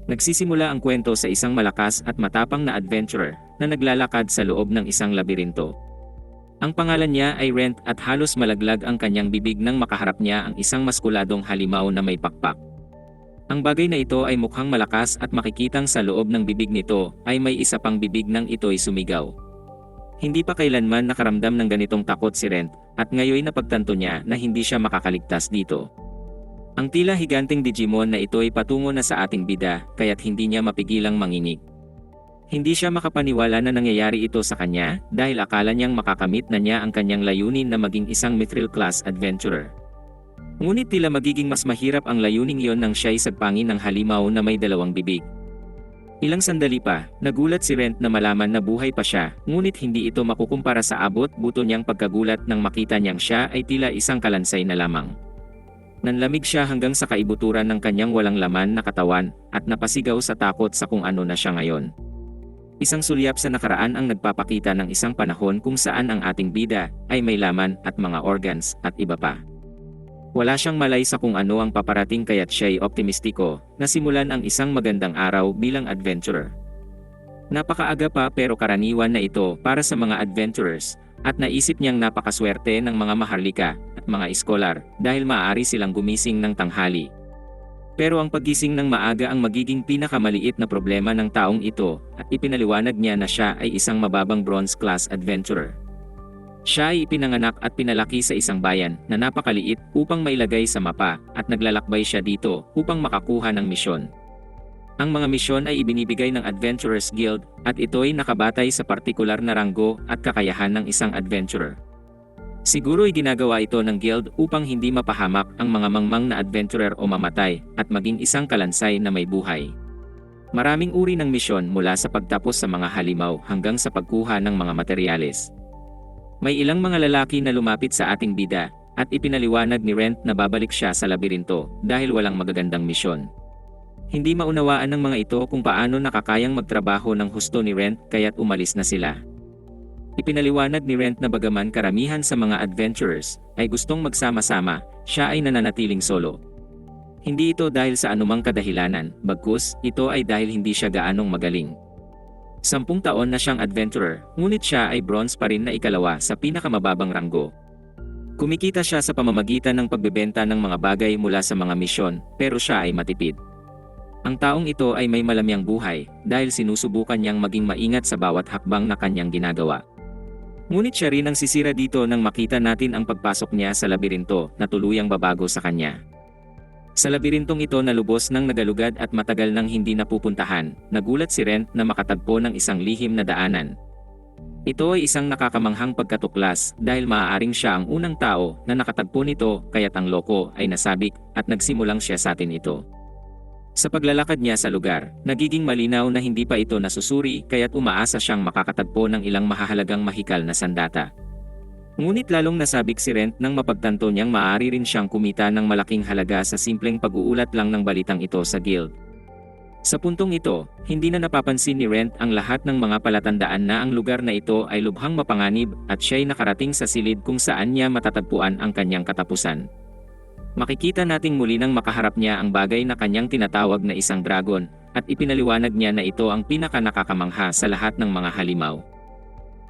Nagsisimula ang kwento sa isang malakas at matapang na adventurer na naglalakad sa loob ng isang labirinto. Ang pangalan niya ay Rent at halos malaglag ang kanyang bibig nang makaharap niya ang isang maskuladong halimaw na may pakpak. Ang bagay na ito ay mukhang malakas at makikitang sa loob ng bibig nito ay may isa pang bibig nang ito'y sumigaw. Hindi pa kailanman nakaramdam ng ganitong takot si Rent at ngayon napagtanto niya na hindi siya makakaligtas dito. Ang tila higanting Digimon na ito ay patungo na sa ating bida kaya't hindi niya mapigilang manginig. Hindi siya makapaniwala na nangyayari ito sa kanya dahil akala niyang makakamit na niya ang kanyang layunin na maging isang mithril class adventurer. Ngunit tila magiging mas mahirap ang layuning iyon nang siya'y sagpangin ng halimaw na may dalawang bibig. Ilang sandali pa, nagulat si Rent na malaman na buhay pa siya, ngunit hindi ito makukumpara sa abot-buto niyang pagkagulat nang makita niyang siya ay tila isang kalansay na lamang. Nanlamig siya hanggang sa kaibuturan ng kanyang walang laman na katawan at napasigaw sa takot sa kung ano na siya ngayon. Isang sulyap sa nakaraan ang nagpapakita ng isang panahon kung saan ang ating bida ay may laman at mga organs at iba pa. Wala siyang malay sa kung ano ang paparating kaya't siya'y optimistiko na simulan ang isang magandang araw bilang adventurer. Napakaaga pa pero karaniwan na ito para sa mga adventurers at naisip niyang napakaswerte ng mga maharlika at mga iskolar dahil maaari silang gumising ng tanghali. Pero ang paggising ng maaga ang magiging pinakamaliit na problema ng taong ito at ipinaliwanag niya na siya ay isang mababang bronze class adventurer. Siya ay ipinanganak at pinalaki sa isang bayan na napakaliit upang mailagay sa mapa at naglalakbay siya dito upang makakuha ng misyon. Ang mga misyon ay ibinibigay ng Adventurers Guild at ito'y nakabatay sa partikular na ranggo at kakayahan ng isang adventurer. Siguro'y ginagawa ito ng guild upang hindi mapahamak ang mga mangmang na adventurer o mamatay at maging isang kalansay na may buhay. Maraming uri ng misyon mula sa pagtapos sa mga halimaw hanggang sa pagkuha ng mga materyales. May ilang mga lalaki na lumapit sa ating bida at ipinaliwanag ni Rent na babalik siya sa labirinto dahil walang magagandang misyon. Hindi maunawaan ng mga ito kung paano nakakayang magtrabaho ng husto ni Rent kaya't umalis na sila. Ipinaliwanag ni Rent na bagaman karamihan sa mga adventurers ay gustong magsama-sama, siya ay nananatiling solo. Hindi ito dahil sa anumang kadahilanan, bagkus ito ay dahil hindi siya gaanong magaling. 10 taon na siyang adventurer, ngunit siya ay bronze pa rin na ikalawa sa pinakamababang ranggo. Kumikita siya sa pamamagitan ng pagbebenta ng mga bagay mula sa mga misyon, pero siya ay matipid. Ang taong ito ay may malamyang buhay dahil sinusubukan niyang maging maingat sa bawat hakbang na kanyang ginagawa. Ngunit siya rin ang sisira dito nang makita natin ang pagpasok niya sa labirinto na tuluyang babago sa kanya. Sa labirintong ito na lubos ng nagalugad at matagal nang hindi napupuntahan, nagulat si Rent na makatagpo ng isang lihim na daanan. Ito ay isang nakakamanghang pagkatuklas dahil maaaring siya ang unang tao na nakatagpo nito kaya't ang loko ay nasabik at nagsimulang siya sa atin ito. Sa paglalakad niya sa lugar, nagiging malinaw na hindi pa ito nasusuri kaya't umaasa siyang makakatagpo ng ilang mahahalagang mahikal na sandata. Ngunit lalong nasabik si Rent nang mapagtanto niyang maaari rin siyang kumita ng malaking halaga sa simpleng pag-uulat lang ng balitang ito sa guild. Sa puntong ito, hindi na napapansin ni Rent ang lahat ng mga palatandaan na ang lugar na ito ay lubhang mapanganib at siya'y nakarating sa silid kung saan niya matatagpuan ang kanyang katapusan. Makikita nating muli nang makaharap niya ang bagay na kanyang tinatawag na isang dragon at ipinaliwanag niya na ito ang pinaka-nakakamangha sa lahat ng mga halimaw.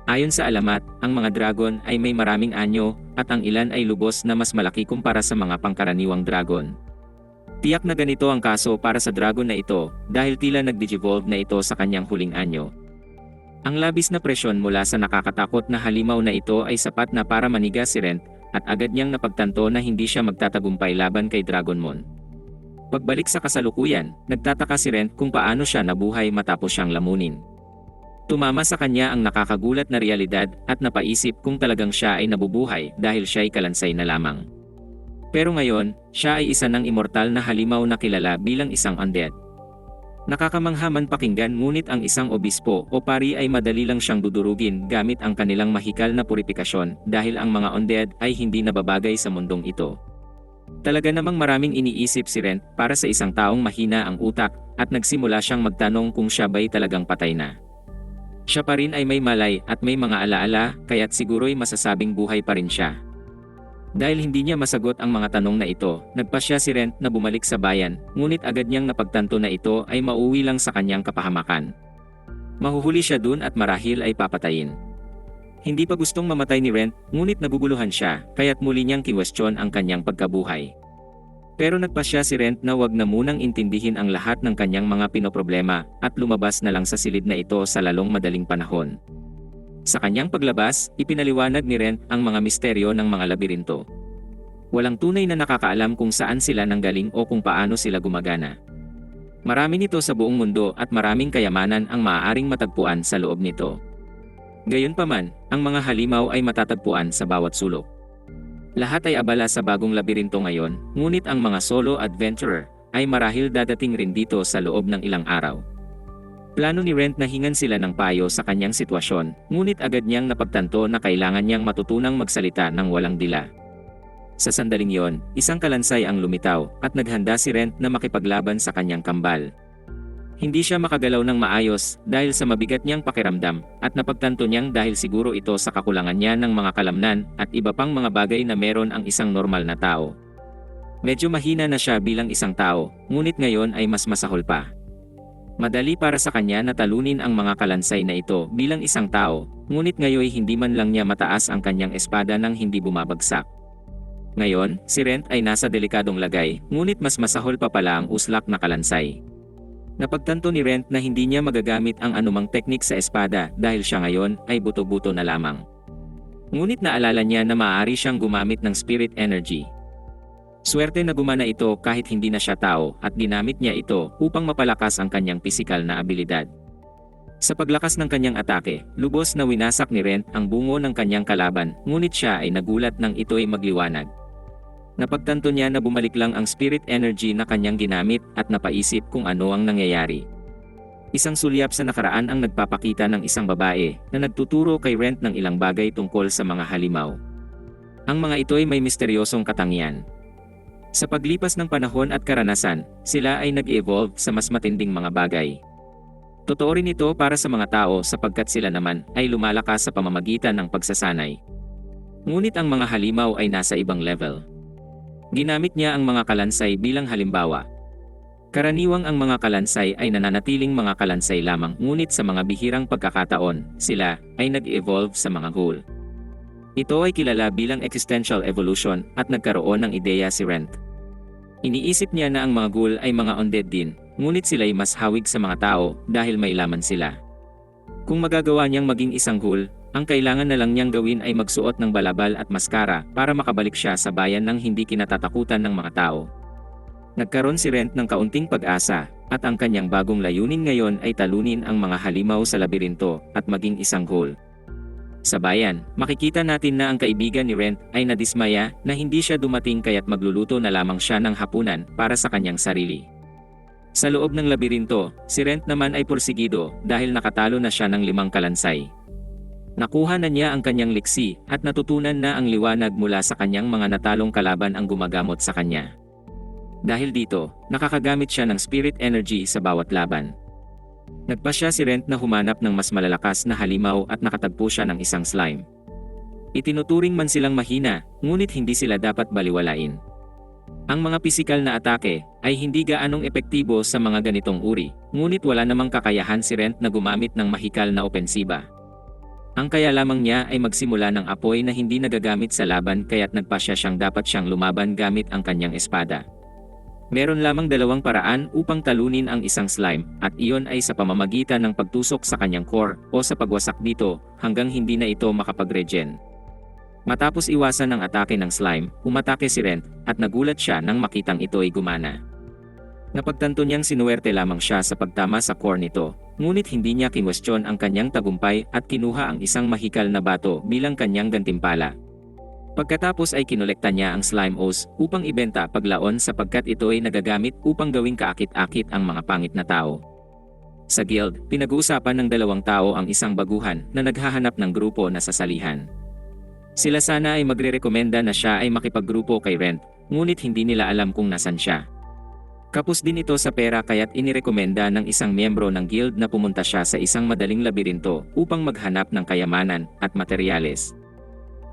Ayon sa alamat, ang mga dragon ay may maraming anyo at ang ilan ay lubos na mas malaki kumpara sa mga pangkaraniwang dragon. Tiyak na ganito ang kaso para sa dragon na ito dahil tila nag-digivolve na ito sa kanyang huling anyo. Ang labis na presyon mula sa nakakatakot na halimaw na ito ay sapat na para maniga si Rent at agad niyang napagtanto na hindi siya magtatagumpay laban kay Dragonmon. Pagbalik sa kasalukuyan, nagtataka si Rent kung paano siya nabuhay matapos siyang lamunin. Tumama sa kanya ang nakakagulat na realidad at napaisip kung talagang siya ay nabubuhay dahil siya ay kalansay na lamang. Pero ngayon, siya ay isa ng immortal na halimaw na kilala bilang isang undead. Nakakamangha man pakinggan ngunit ang isang obispo o pari ay madali lang siyang dudurugin gamit ang kanilang mahikal na purifikasyon dahil ang mga undead ay hindi nababagay sa mundong ito. Talaga namang maraming iniisip si Rent para sa isang taong mahina ang utak at nagsimula siyang magtanong kung siya ba'y talagang patay na. Siya pa rin ay may malay at may mga alaala kaya't siguro'y masasabing buhay pa rin siya. Dahil hindi niya masagot ang mga tanong na ito, nagpasya si Rent na bumalik sa bayan, ngunit agad niyang napagtanto na ito ay mauwi lang sa kanyang kapahamakan. Mahuhuli siya dun at marahil ay papatayin. Hindi pa gustong mamatay ni Rent, ngunit naguguluhan siya, kaya't muli niyang kiwestiyon ang kanyang pagkabuhay. Pero nagpasya si Rent na wag na munang intindihin ang lahat ng kanyang mga pinoproblema at lumabas na lang sa silid na ito sa lalong madaling panahon. Sa kanyang paglabas, ipinaliwanag ni Rent ang mga misteryo ng mga labirinto. Walang tunay na nakakaalam kung saan sila nanggaling o kung paano sila gumagana. Marami nito sa buong mundo at maraming kayamanan ang maaaring matagpuan sa loob nito. Gayunpaman, ang mga halimaw ay matatagpuan sa bawat sulok. Lahat ay abala sa bagong labirinto ngayon, ngunit ang mga solo adventurer ay marahil dadating rin dito sa loob ng ilang araw. Plano ni Rent na hingan sila ng payo sa kanyang sitwasyon, ngunit agad niyang napagtanto na kailangan niyang matutunang magsalita ng walang dila. Sa sandaling yon, isang kalansay ang lumitaw at naghanda si Rent na makipaglaban sa kanyang kambal. Hindi siya makagalaw ng maayos dahil sa mabigat niyang pakiramdam at napagtanto niyang dahil siguro ito sa kakulangan niya ng mga kalamnan at iba pang mga bagay na meron ang isang normal na tao. Medyo mahina na siya bilang isang tao, ngunit ngayon ay mas masahol pa. Madali para sa kanya na talunin ang mga kalansay na ito bilang isang tao, ngunit ngayon hindi man lang niya mataas ang kanyang espada nang hindi bumabagsak. Ngayon, si Rent ay nasa delikadong lagay, ngunit mas masahol pa pala ang uslak na kalansay. Napagtanto ni Rent na hindi niya magagamit ang anumang teknik sa espada dahil siya ngayon ay buto-buto na lamang. Ngunit naalala niya na maaari siyang gumamit ng spirit energy. Swerte na gumana ito kahit hindi na siya tao at ginamit niya ito upang mapalakas ang kanyang pisikal na abilidad. Sa paglakas ng kanyang atake, lubos na winasak ni Rent ang bungo ng kanyang kalaban, ngunit siya ay nagulat nang ito'y magliwanag. Napagtanto niya na bumalik lang ang spirit energy na kanyang ginamit at napaisip kung ano ang nangyayari. Isang sulyap sa nakaraan ang nagpapakita ng isang babae na nagtuturo kay Rent ng ilang bagay tungkol sa mga halimaw. Ang mga ito'y may misteryosong katangian. Sa paglipas ng panahon at karanasan, sila ay nag-evolve sa mas matinding mga bagay. Totoo rin ito para sa mga tao sapagkat sila naman ay lumalakas sa pamamagitan ng pagsasanay. Ngunit ang mga halimaw ay nasa ibang level. Ginamit niya ang mga kalansay bilang halimbawa. Karaniwang ang mga kalansay ay nananatiling mga kalansay lamang, ngunit sa mga bihirang pagkakataon, sila ay nag-evolve sa mga ghoul. Ito ay kilala bilang existential evolution at nagkaroon ng ideya si Rent. Iniisip niya na ang mga ghoul ay mga undead din, ngunit sila'y mas hawig sa mga tao dahil may laman sila. Kung magagawa niyang maging isang ghoul, ang kailangan na lang niyang gawin ay magsuot ng balabal at maskara para makabalik siya sa bayan ng hindi kinatatakutan ng mga tao. Nagkaroon si Rent ng kaunting pag-asa, at ang kanyang bagong layunin ngayon ay talunin ang mga halimaw sa labirinto at maging isang ghoul. Sa bayan, makikita natin na ang kaibigan ni Rent ay nadismaya na hindi siya dumating kaya't magluluto na lamang siya ng hapunan para sa kanyang sarili. Sa loob ng labirinto, si Rent naman ay porsigido dahil nakatalo na siya ng 5 kalansay. Nakuha na niya ang kanyang liksi at natutunan na ang liwanag mula sa kanyang mga natalong kalaban ang gumagamot sa kanya. Dahil dito, nakakagamit siya ng spirit energy sa bawat laban. Nagpasya si Rent na humanap ng mas malalakas na halimaw at nakatagpo siya ng isang slime. Itinuturing man silang mahina, ngunit hindi sila dapat baliwalain. Ang mga pisikal na atake ay hindi gaanong epektibo sa mga ganitong uri, ngunit wala namang kakayahan si Rent na gumamit ng mahikal na opensiba. Ang kaya lamang niya ay magsimula ng apoy na hindi nagagamit sa laban kaya't nagpasya siyang dapat siyang lumaban gamit ang kanyang espada. Meron lamang 2 paraan upang talunin ang isang slime, at iyon ay sa pamamagitan ng pagtusok sa kanyang core o sa pagwasak dito hanggang hindi na ito makapag-regen. Matapos iwasan ang atake ng slime, umatake si Rent at nagulat siya nang makitang ito ay gumana. Napagtanto niyang sinuwerte lamang siya sa pagtama sa core nito, ngunit hindi niya kinwestiyon ang kanyang tagumpay at kinuha ang isang mahikal na bato bilang kanyang gantimpala. Pagkatapos ay kinolekta niya ang slime ooze upang ibenta paglaon sapagkat ito ay nagagamit upang gawing kaakit-akit ang mga pangit na tao. Sa guild, pinag-uusapan ng 2 tao ang isang baguhan na naghahanap ng grupo na sasalihan. Sila sana ay magrerekomenda na siya ay makipaggrupo kay Rent, ngunit hindi nila alam kung nasan siya. Kapos din ito sa pera kaya't inirekomenda ng isang miyembro ng guild na pumunta siya sa isang madaling labirinto upang maghanap ng kayamanan at materyales.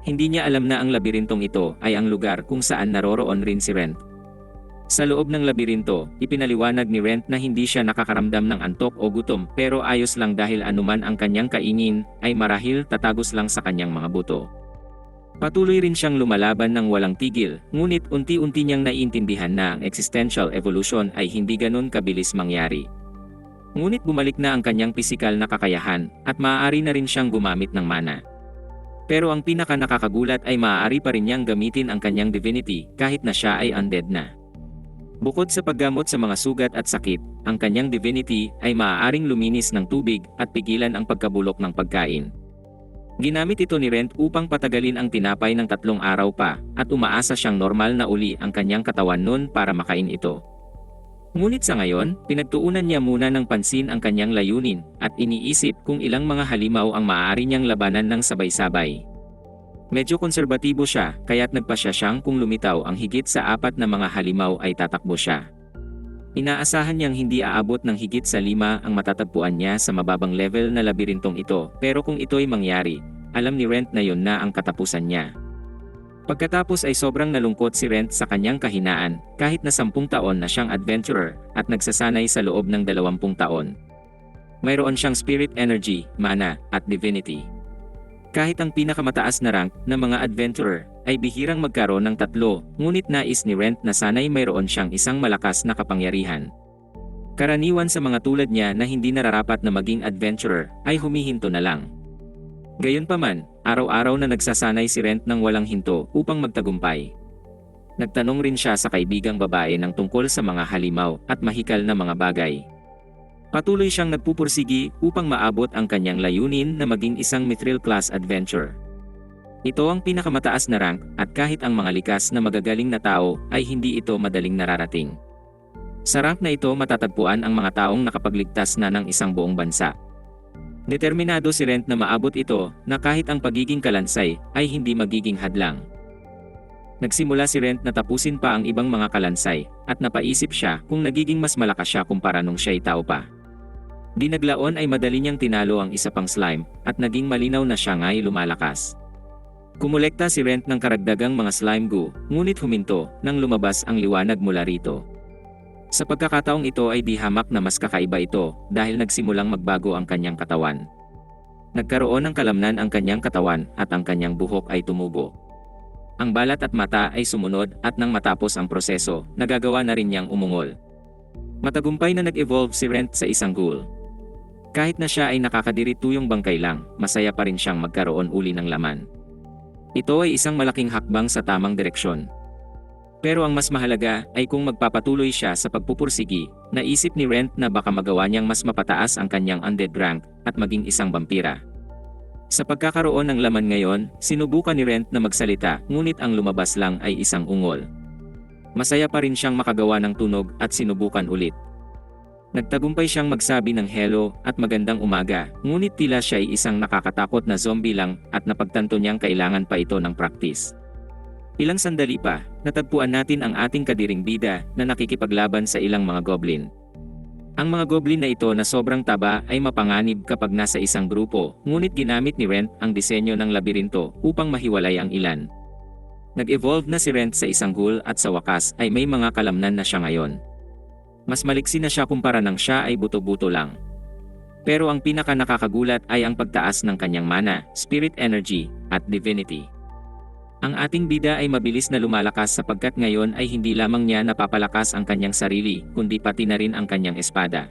Hindi niya alam na ang labirintong ito ay ang lugar kung saan naroroon rin si Rent. Sa loob ng labirinto, ipinaliwanag ni Rent na hindi siya nakakaramdam ng antok o gutom pero ayos lang dahil anuman ang kanyang kainin, ay marahil tatagos lang sa kanyang mga buto. Patuloy rin siyang lumalaban ng walang tigil, ngunit unti-unti niyang naiintindihan na ang existential evolution ay hindi ganun kabilis mangyari. Ngunit bumalik na ang kanyang pisikal na kakayahan, at maaari na rin siyang gumamit ng mana. Pero ang pinaka nakakagulat ay maaari pa rin niyang gamitin ang kanyang divinity kahit na siya ay undead na. Bukod sa paggamot sa mga sugat at sakit, ang kanyang divinity ay maaaring luminis ng tubig at pigilan ang pagkabulok ng pagkain. Ginamit ito ni Rent upang patagalin ang tinapay ng 3 araw pa, at umaasa siyang normal na uli ang kanyang katawan noon para makain ito. Ngunit sa ngayon, pinagtuunan niya muna ng pansin ang kanyang layunin, at iniisip kung ilang mga halimaw ang maaari niyang labanan ng sabay-sabay. Medyo konserbatibo siya, kaya't nagpasya siyang kung lumitaw ang higit sa 4 na mga halimaw ay tatakbo siya. Inaasahan niyang hindi aabot ng higit sa 5 ang matatagpuan niya sa mababang level na labirintong ito, pero kung ito'y mangyari, alam ni Rent na yon na ang katapusan niya. Pagkatapos ay sobrang nalungkot si Rent sa kanyang kahinaan, kahit na 10 taon na siyang adventurer, at nagsasanay sa loob ng 20 taon. Mayroon siyang spirit energy, mana, at divinity. Kahit ang pinakamataas na rank ng mga adventurer ay bihirang magkaroon ng 3, ngunit nais ni Rent na sanay mayroon siyang isang malakas na kapangyarihan. Karaniwan sa mga tulad niya na hindi nararapat na maging adventurer ay humihinto na lang. Gayunpaman, araw-araw na nagsasanay si Rent ng walang hinto upang magtagumpay. Nagtanong rin siya sa kaibigang babae ng tungkol sa mga halimaw at mahikal na mga bagay. Patuloy siyang nagpupursigi upang maabot ang kanyang layunin na maging isang mithril class adventurer. Ito ang pinakamataas na rank, at kahit ang mga likas na magagaling na tao ay hindi ito madaling nararating. Sa rank na ito matatagpuan ang mga taong nakapagligtas na ng isang buong bansa. Determinado si Rent na maabot ito, na kahit ang pagiging kalansay ay hindi magiging hadlang. Nagsimula si Rent na tapusin pa ang ibang mga kalansay, at napaisip siya kung nagiging mas malakas siya kumpara nung siya'y tao pa. Dinaglaon ay madali niyang tinalo ang isa pang slime, at naging malinaw na siya nga'y lumalakas. Kumolekta si Rent ng karagdagang mga slime goo, ngunit huminto nang lumabas ang liwanag mula rito. Sa pagkakataong ito ay di hamak na mas kakaiba ito dahil nagsimulang magbago ang kanyang katawan. Nagkaroon ng kalamnan ang kanyang katawan at ang kanyang buhok ay tumubo. Ang balat at mata ay sumunod at nang matapos ang proseso, nagagawa na rin niyang umungol. Matagumpay na nag-evolve si Rent sa isang ghoul. Kahit na siya ay nakakadirituyong bangkay lang, masaya pa rin siyang magkaroon uli ng laman. Ito ay isang malaking hakbang sa tamang direksyon. Pero ang mas mahalaga ay kung magpapatuloy siya sa pagpupursigi, naisip ni Rent na baka magawa niyang mas mapataas ang kanyang undead rank at maging isang vampira. Sa pagkakaroon ng laman ngayon, sinubukan ni Rent na magsalita, ngunit ang lumabas lang ay isang ungol. Masaya pa rin siyang makagawa ng tunog at sinubukan ulit. Nagtagumpay siyang magsabi ng hello at magandang umaga, ngunit tila siya ay isang nakakatakot na zombie lang at napagtanto niyang kailangan pa ito ng practice. Ilang sandali pa, natagpuan natin ang ating kadiring bida na nakikipaglaban sa ilang mga goblin. Ang mga goblin na ito na sobrang taba ay mapanganib kapag nasa isang grupo, ngunit ginamit ni Rent ang disenyo ng labirinto upang mahiwalay ang ilan. Nag-evolve na si Rent sa isang ghoul at sa wakas ay may mga kalamnan na siya ngayon. Mas maliksi na siya kumpara nang siya ay buto-buto lang. Pero ang pinaka nakakagulat ay ang pagtaas ng kanyang mana, spirit energy, at divinity. Ang ating bida ay mabilis na lumalakas sapagkat ngayon ay hindi lamang niya napapalakas ang kanyang sarili, kundi pati na rin ang kanyang espada.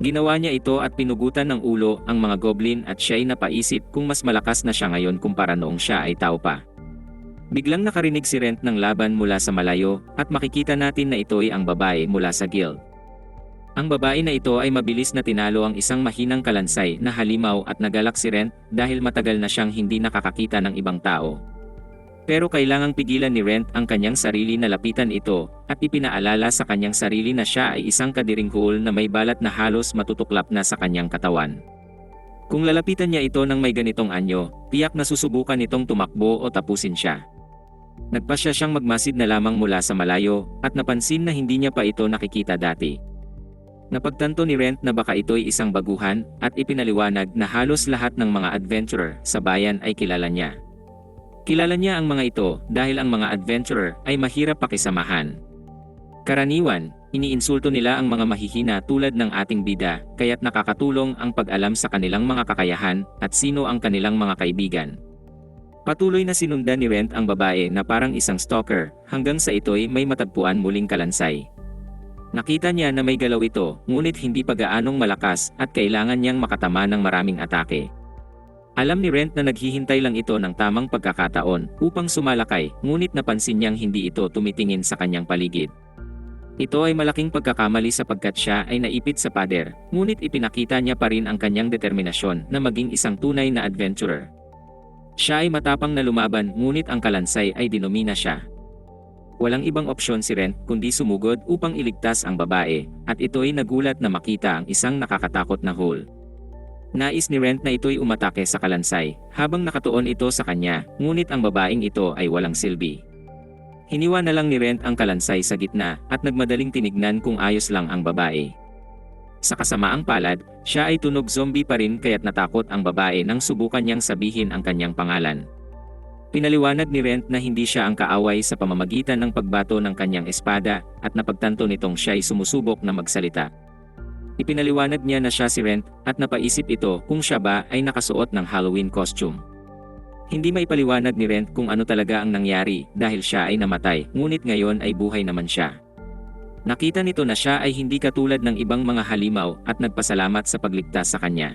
Ginawa niya ito at pinugutan ng ulo ang mga goblin at siya'y napaisip kung mas malakas na siya ngayon kumpara noong siya ay tao pa. Biglang nakarinig si Rent ng laban mula sa malayo at makikita natin na ito ay ang babae mula sa guild. Ang babae na ito ay mabilis na tinalo ang isang mahinang kalansay na halimaw at nagalak si Rent dahil matagal na siyang hindi nakakakita ng ibang tao. Pero kailangang pigilan ni Rent ang kanyang sarili na lapitan ito, at ipinaalala sa kanyang sarili na siya ay isang kadiring ghoul na may balat na halos matutuklap na sa kanyang katawan. Kung lalapitan niya ito ng may ganitong anyo, tiyak na susubukan itong tumakbo o tapusin siya. Nagpasya siyang magmasid na lamang mula sa malayo, at napansin na hindi niya pa ito nakikita dati. Napagtanto ni Rent na baka ito'y isang baguhan, at ipinaliwanag na halos lahat ng mga adventurer sa bayan ay kilala niya. Kilala niya ang mga ito dahil ang mga adventurer ay mahirap pakisamahan. Karaniwan, iniinsulto nila ang mga mahihina tulad ng ating bida, kaya't nakakatulong ang pag-alam sa kanilang mga kakayahan at sino ang kanilang mga kaibigan. Patuloy na sinundan ni Rent ang babae na parang isang stalker hanggang sa ito'y may matagpuan muling kalansay. Nakita niya na may galaw ito, ngunit hindi pa gaanong malakas at kailangan niyang makatama ng maraming atake. Alam ni Rent na naghihintay lang ito ng tamang pagkakataon upang sumalakay, ngunit napansin niyang hindi ito tumitingin sa kanyang paligid. Ito ay malaking pagkakamali sapagkat siya ay naipit sa pader, ngunit ipinakita niya pa rin ang kanyang determinasyon na maging isang tunay na adventurer. Siya ay matapang na lumaban, ngunit ang kalansay ay dinomina siya. Walang ibang opsyon si Rent kundi sumugod upang iligtas ang babae, at ito'y nagulat na makita ang isang nakakatakot na hole. Nais ni Rent na ito'y umatake sa kalansay, habang nakatuon ito sa kanya, ngunit ang babaeng ito ay walang silbi. Hiniwa na lang ni Rent ang kalansay sa gitna at nagmadaling tinignan kung ayos lang ang babae. Sa kasamaang palad, siya ay tunog zombie pa rin kaya't natakot ang babae nang subukan niyang sabihin ang kanyang pangalan. Pinaliwanag ni Rent na hindi siya ang kaaway sa pamamagitan ng pagbato ng kanyang espada at napagtanto nitong siya ay sumusubok na magsalita. Ipinaliwanag niya na siya si Rent at napaisip ito kung siya ba ay nakasuot ng Halloween costume. Hindi maipaliwanag ni Rent kung ano talaga ang nangyari dahil siya ay namatay, ngunit ngayon ay buhay naman siya. Nakita nito na siya ay hindi katulad ng ibang mga halimaw at nagpasalamat sa pagligtas sa kanya.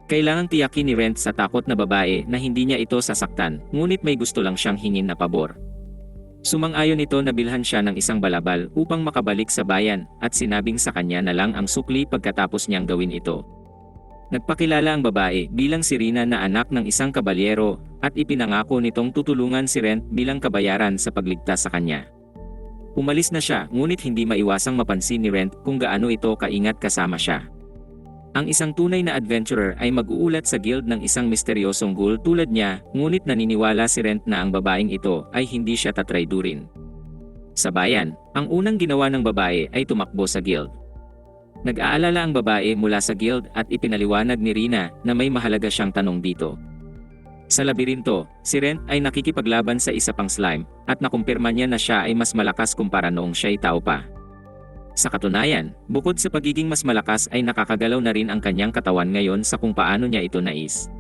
Kailangang tiyakin ni Rent sa takot na babae na hindi niya ito sasaktan, ngunit may gusto lang siyang hingin na pabor. Sumang-ayon ito na bilhan siya ng isang balabal upang makabalik sa bayan at sinabing sa kanya na lang ang sukli pagkatapos niyang gawin ito. Nagpakilala ang babae bilang si Rina na anak ng isang kabalyero at ipinangako nitong tutulungan si Rent bilang kabayaran sa pagligtas sa kanya. Umalis na siya, ngunit hindi maiwasang mapansin ni Rent kung gaano ito kaingat kasama siya. Ang isang tunay na adventurer ay mag-uulat sa guild ng isang misteryosong ghoul tulad niya, ngunit naniniwala si Rent na ang babaeng ito ay hindi siya tatraydurin. Sa bayan, ang unang ginawa ng babae ay tumakbo sa guild. Nag-aalala ang babae mula sa guild at ipinaliwanag ni Rina na may mahalaga siyang tanong dito. Sa labirinto, si Rent ay nakikipaglaban sa isa pang slime at nakumpirma niya na siya ay mas malakas kumpara noong siya'y tao pa. Sa katunayan, bukod sa pagiging mas malakas ay nakakagalaw na rin ang kanyang katawan ngayon sa kung paano niya ito nais.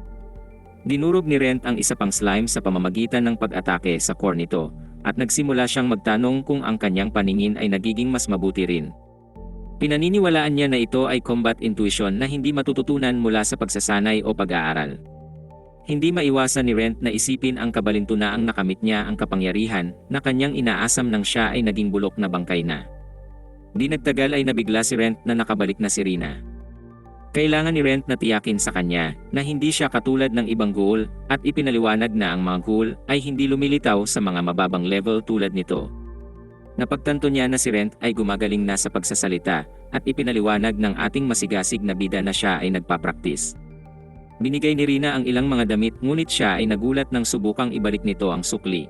Dinurog ni Rent ang isa pang slime sa pamamagitan ng pag-atake sa core nito at nagsimula siyang magtanong kung ang kanyang paningin ay nagiging mas mabuti rin. Pinaniniwalaan niya na ito ay combat intuition na hindi matututunan mula sa pagsasanay o pag-aaral. Hindi maiwasan ni Rent na isipin ang kabalintunaang nakamit niya ang kapangyarihan na kanyang inaasam nang siya ay naging bulok na bangkay na. Di nagtagal ay nabigla si Rent na nakabalik na si Rina. Kailangan ni Rent na tiyakin sa kanya na hindi siya katulad ng ibang ghoul at ipinaliwanag na ang mga ghoul ay hindi lumilitaw sa mga mababang level tulad nito. Napagtanto niya na si Rent ay gumagaling na sa pagsasalita at ipinaliwanag ng ating masigasig na bida na siya ay nagpapraktis. Binigay ni Rina ang ilang mga damit ngunit siya ay nagulat nang subukang ibalik nito ang sukli.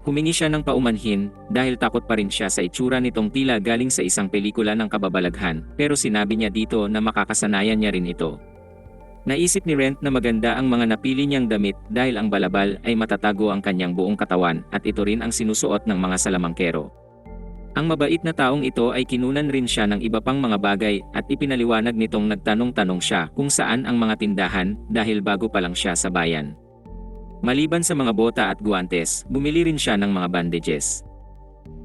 Humingi siya ng paumanhin dahil takot pa rin siya sa itsura nitong tila galing sa isang pelikula ng kababalaghan, pero sinabi niya dito na makakasanayan niya rin ito. Naisip ni Rent na maganda ang mga napili niyang damit dahil ang balabal ay matatago ang kanyang buong katawan at ito rin ang sinusuot ng mga salamangkero. Ang mabait na taong ito ay kinunan rin siya ng iba pang mga bagay at ipinaliwanag nitong nagtanong-tanong siya kung saan ang mga tindahan dahil bago pa lang siya sa bayan. Maliban sa mga bota at guwantes, bumili rin siya ng mga bandages.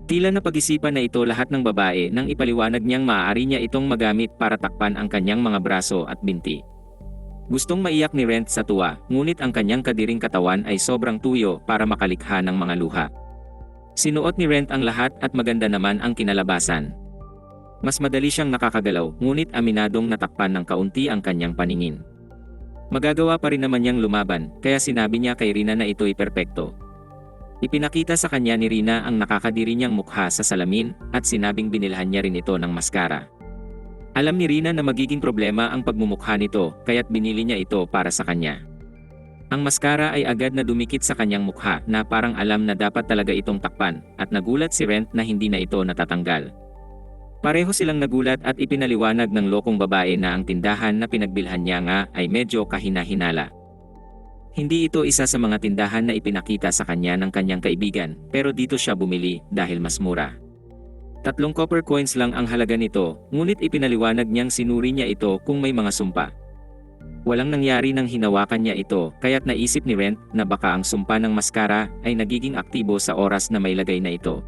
Tila na pag-isipan na ito lahat ng babae nang ipaliwanag niyang maaari niya itong magamit para takpan ang kanyang mga braso at binti. Gustong maiyak ni Rent sa tuwa, ngunit ang kanyang kadiring katawan ay sobrang tuyo para makalikha ng mga luha. Sinuot ni Rent ang lahat at maganda naman ang kinalabasan. Mas madali siyang nakakagalaw, ngunit aminadong natakpan ng kaunti ang kanyang paningin. Magagawa pa rin naman niyang lumaban, kaya sinabi niya kay Rina na ito'y perpekto. Ipinakita sa kanya ni Rina ang nakakadiri niyang mukha sa salamin at sinabing binilhan niya rin ito ng maskara. Alam ni Rina na magiging problema ang pagmumukha nito, kaya't binili niya ito para sa kanya. Ang maskara ay agad na dumikit sa kanyang mukha na parang alam na dapat talaga itong takpan, at nagulat si Rent na hindi na ito natatanggal. Pareho silang nagulat at ipinaliwanag ng lokong babae na ang tindahan na pinagbilhan niya nga ay medyo kahina-hinala. Hindi ito isa sa mga tindahan na ipinakita sa kanya ng kanyang kaibigan, pero dito siya bumili dahil mas mura. 3 copper coins lang ang halaga nito, ngunit ipinaliwanag niyang sinuri niya ito kung may mga sumpa. Walang nangyari nang hinawakan niya ito, kaya't naisip ni Rent na baka ang sumpa ng maskara ay nagiging aktibo sa oras na may lagay na ito.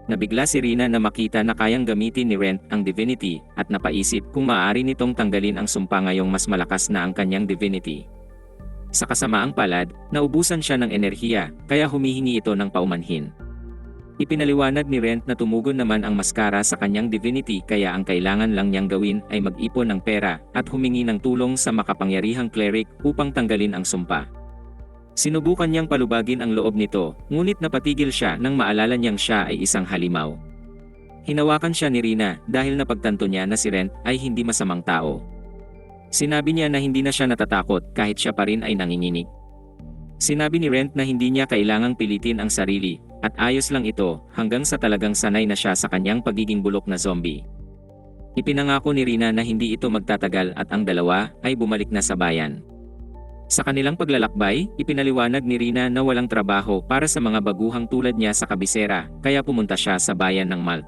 Nabigla si Rina na makita na kayang gamitin ni Rent ang divinity at napaisip kung maaari nitong tanggalin ang sumpa ngayong mas malakas na ang kanyang divinity. Sa kasamaang palad, naubusan siya ng enerhiya, kaya humihingi ito ng paumanhin. Ipinaliwanag ni Rent na tumugon naman ang maskara sa kanyang divinity kaya ang kailangan lang niyang gawin ay mag-ipon ng pera at humingi ng tulong sa makapangyarihang cleric upang tanggalin ang sumpa. Sinubukan niyang palubagin ang loob nito, ngunit napatigil siya nang maalala niyang siya ay isang halimaw. Hinawakan siya ni Rina dahil napagtanto niya na si Rent ay hindi masamang tao. Sinabi niya na hindi na siya natatakot kahit siya pa rin ay nanginginig. Sinabi ni Rent na hindi niya kailangang pilitin ang sarili, at ayos lang ito hanggang sa talagang sanay na siya sa kanyang pagiging bulok na zombie. Ipinangako ni Rina na hindi ito magtatagal at ang dalawa ay bumalik na sa bayan. Sa kanilang paglalakbay, ipinaliwanag ni Rina na walang trabaho para sa mga baguhang tulad niya sa kabisera, kaya pumunta siya sa bayan ng Malt.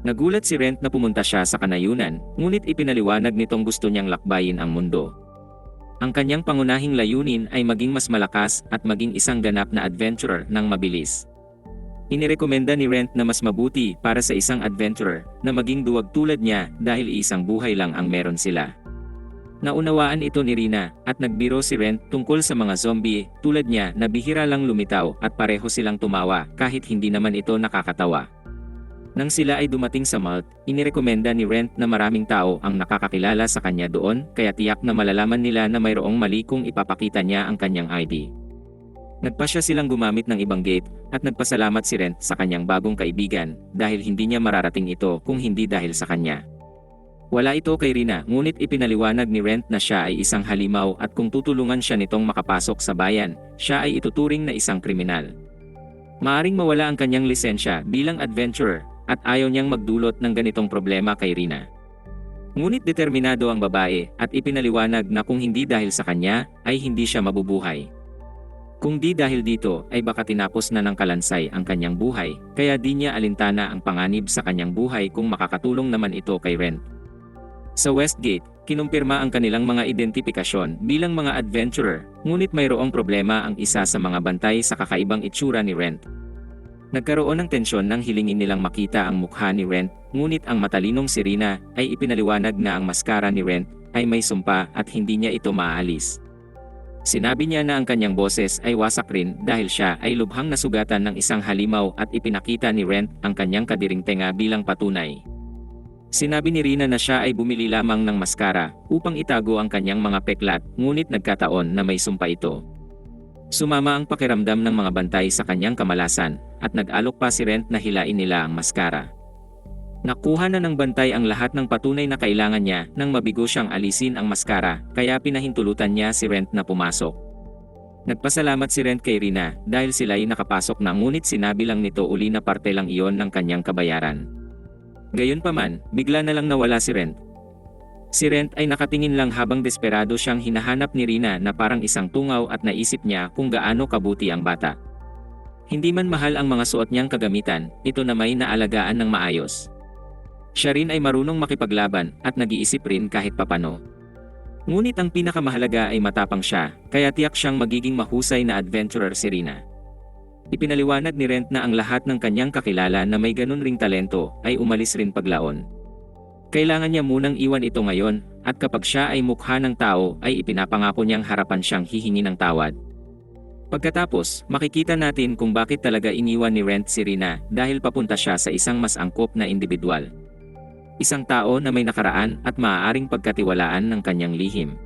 Nagulat si Rent na pumunta siya sa kanayunan, ngunit ipinaliwanag nitong gusto niyang lakbayin ang mundo. Ang kanyang pangunahing layunin ay maging mas malakas at maging isang ganap na adventurer ng mabilis. Inirekomenda ni Rent na mas mabuti para sa isang adventurer na maging duwag tulad niya dahil isang buhay lang ang meron sila. Naunawaan ito ni Rina at nagbiro si Rent tungkol sa mga zombie tulad niya na bihira lang lumitaw at pareho silang tumawa kahit hindi naman ito nakakatawa. Nang sila ay dumating sa Malt, inirekomenda ni Rent na maraming tao ang nakakakilala sa kanya doon kaya tiyak na malalaman nila na mayroong mali kung ipapakita niya ang kanyang ID. Nagpasya silang gumamit ng ibang gate at nagpasalamat si Rent sa kanyang bagong kaibigan dahil hindi niya mararating ito kung hindi dahil sa kanya. Wala ito kay Rina ngunit ipinaliwanag ni Rent na siya ay isang halimaw at kung tutulungan siya nitong makapasok sa bayan, siya ay ituturing na isang kriminal. Maaring mawala ang kanyang lisensya bilang adventurer at ayaw niyang magdulot ng ganitong problema kay Rina. Ngunit determinado ang babae at ipinaliwanag na kung hindi dahil sa kanya ay hindi siya mabubuhay. Kung di dahil dito ay baka tinapos na ng kalansay ang kanyang buhay, kaya di niya alintana ang panganib sa kanyang buhay kung makakatulong naman ito kay Rent. Sa Westgate, kinumpirma ang kanilang mga identifikasyon bilang mga adventurer, ngunit mayroong problema ang isa sa mga bantay sa kakaibang itsura ni Rent. Nagkaroon ng tensyon nang hilingin nilang makita ang mukha ni Rent, ngunit ang matalinong si Rina ay ipinaliwanag na ang maskara ni Rent ay may sumpa at hindi niya ito maaalis. Sinabi niya na ang kanyang boses ay wasak rin dahil siya ay lubhang nasugatan ng isang halimaw at ipinakita ni Rent ang kanyang kadiring tenga bilang patunay. Sinabi ni Rina na siya ay bumili lamang ng maskara upang itago ang kanyang mga peklat, ngunit nagkataon na may sumpa ito. Sumama ang pakiramdam ng mga bantay sa kanyang kamalasan at nag-alok pa si Rent na hilain nila ang maskara. Nakuha na ng bantay ang lahat ng patunay na kailangan niya nang mabigo siyang alisin ang maskara kaya pinahintulutan niya si Rent na pumasok. Nagpasalamat si Rent kay Rina dahil sila ay nakapasok na ngunit sinabi lang nito uli na parte lang iyon ng kanyang kabayaran. Gayunpaman, bigla na lang nawala si Rent. Si Rent ay nakatingin lang habang desperado siyang hinahanap ni Rina na parang isang tungaw at naisip niya kung gaano kabuti ang bata. Hindi man mahal ang mga suot niyang kagamitan, ito na may naalagaan ng maayos. Siya rin ay marunong makipaglaban at nag-iisip rin kahit papano. Ngunit ang pinakamahalaga ay matapang siya, kaya tiyak siyang magiging mahusay na adventurer si Rina. Ipinaliwanag ni Rent na ang lahat ng kanyang kakilala na may ganun ring talento ay umalis rin paglaon. Kailangan niya munang iwan ito ngayon, at kapag siya ay mukha ng tao ay ipinapangako niyang harapan siyang hihingi ng tawad. Pagkatapos, makikita natin kung bakit talaga iniwan ni Rent si Rina dahil papunta siya sa isang mas angkop na individual. Isang tao na may nakaraan at maaaring pagkatiwalaan ng kanyang lihim.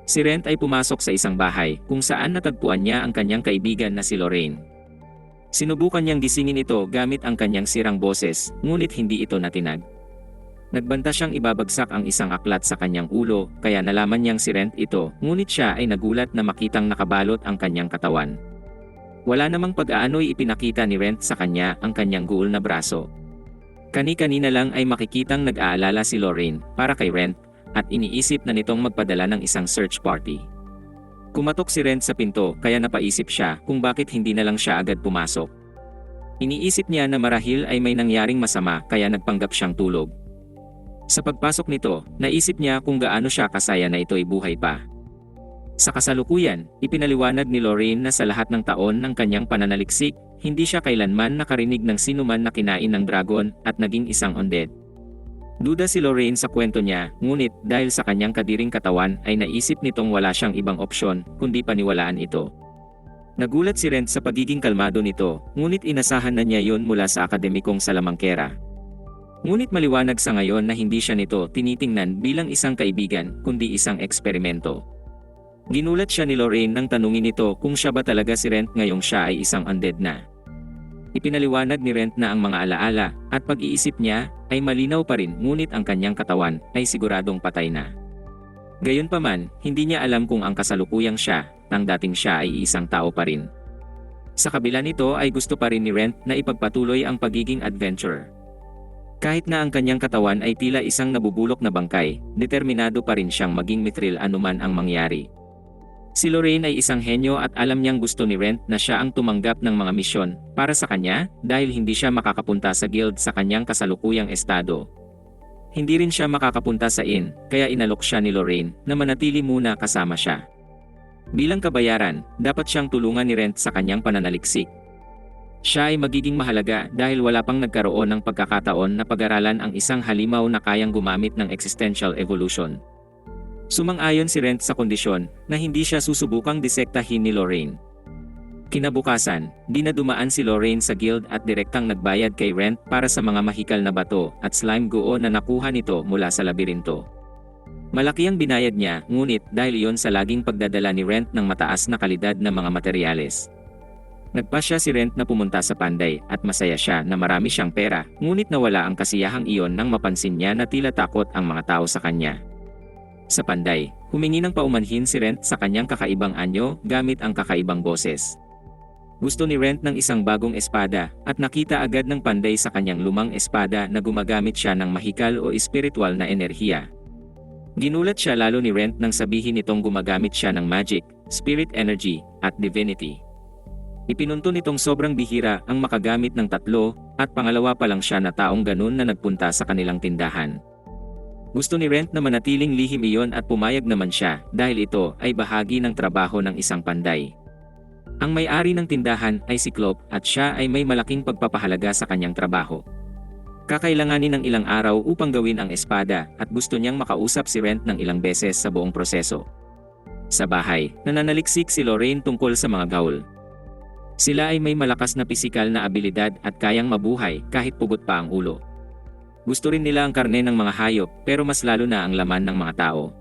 Si Rent ay pumasok sa isang bahay kung saan natagpuan niya ang kanyang kaibigan na si Lorraine. Sinubukan niyang gisingin ito gamit ang kanyang sirang boses, ngunit hindi ito natinag. Nagbanta siyang ibabagsak ang isang aklat sa kanyang ulo, kaya nalaman niyang si Rent ito, ngunit siya ay nagulat na makitang nakabalot ang kanyang katawan. Wala namang pag-aano'y ipinakita ni Rent sa kanya ang kanyang guol na braso. Kani-kanina lang ay makikitang nag-aalala si Lorraine para kay Rent, at iniisip na nitong magpadala ng isang search party. Kumatok si Rent sa pinto kaya napaisip siya kung bakit hindi na lang siya agad pumasok. Iniisip niya na marahil ay may nangyaring masama kaya nagpanggap siyang tulog. Sa pagpasok nito, naisip niya kung gaano siya kasaya na ito'y buhay pa. Sa kasalukuyan, ipinaliwanag ni Lorraine na sa lahat ng taon ng kanyang pananaliksik, hindi siya kailanman nakarinig ng sinuman na kinain ng dragon at naging isang undead. Duda si Lorraine sa kwento niya, ngunit dahil sa kanyang kadiring katawan ay naisip nitong wala siyang ibang opsyon kundi paniwalaan ito. Nagulat si Rent sa pagiging kalmado nito, ngunit inasahan na niya yon mula sa akademikong salamangkera. Ngunit maliwanag sa ngayon na hindi siya nito tinitingnan bilang isang kaibigan kundi isang eksperimento. Ginulat siya ni Lorraine nang tanungin ito kung siya ba talaga si Rent ngayong siya ay isang undead na. Ipinaliwanag ni Rent na ang mga alaala at pag-iisip niya ay malinaw pa rin ngunit ang kanyang katawan ay siguradong patay na. Gayunpaman, hindi niya alam kung ang kasalukuyang siya, nang dating siya ay isang tao pa rin. Sa kabila nito ay gusto pa rin ni Rent na ipagpatuloy ang pagiging adventurer. Kahit na ang kanyang katawan ay tila isang nabubulok na bangkay, determinado pa rin siyang maging mithril anuman ang mangyari. Si Lorraine ay isang henyo at alam niyang gusto ni Rent na siya ang tumanggap ng mga misyon para sa kanya dahil hindi siya makakapunta sa guild sa kanyang kasalukuyang estado. Hindi rin siya makakapunta sa inn, kaya inalok siya ni Lorraine na manatili muna kasama siya. Bilang kabayaran, dapat siyang tulungan ni Rent sa kanyang pananaliksik. Siya ay magiging mahalaga dahil wala pang nagkaroon ng pagkakataon na pag-aralan ang isang halimaw na kayang gumamit ng existential evolution. Sumang-ayon si Rent sa kondisyon na hindi siya susubukang disektahin ni Lorraine. Kinabukasan, di na dumaan si Lorraine sa guild at direktang nagbayad kay Rent para sa mga mahikal na bato at slime goo na nakuha nito mula sa labirinto. Malaki ang binayad niya, ngunit dahil iyon sa laging pagdadala ni Rent ng mataas na kalidad na mga materyales. Nagpasya si Rent na pumunta sa Panday at masaya siya na marami siyang pera, ngunit nawala ang kasiyahang iyon nang mapansin niya na tila takot ang mga tao sa kanya. Sa Panday, humingi ng paumanhin si Rent sa kanyang kakaibang anyo gamit ang kakaibang boses. Gusto ni Rent ng isang bagong espada at nakita agad ng Panday sa kanyang lumang espada na gumagamit siya ng mahikal o espiritual na enerhiya. Ginulat siya lalo ni Rent nang sabihin nitong gumagamit siya ng magic, spirit energy, at divinity. Ipinunto nitong sobrang bihira ang makagamit ng tatlo at pangalawa pa lang siya na taong ganun na nagpunta sa kanilang tindahan. Gusto ni Rent na manatiling lihim iyon at pumayag naman siya dahil ito ay bahagi ng trabaho ng isang Panday. Ang may-ari ng tindahan ay si Clop at siya ay may malaking pagpapahalaga sa kanyang trabaho. Kakailanganin ng ilang araw upang gawin ang espada at gusto niyang makausap si Rent ng ilang beses sa buong proseso. Sa bahay, nananaliksik si Lorraine tungkol sa mga gaul. Sila ay may malakas na pisikal na abilidad at kayang mabuhay kahit pugot pa ang ulo. Gusto rin nila ang karne ng mga hayop pero mas lalo na ang laman ng mga tao.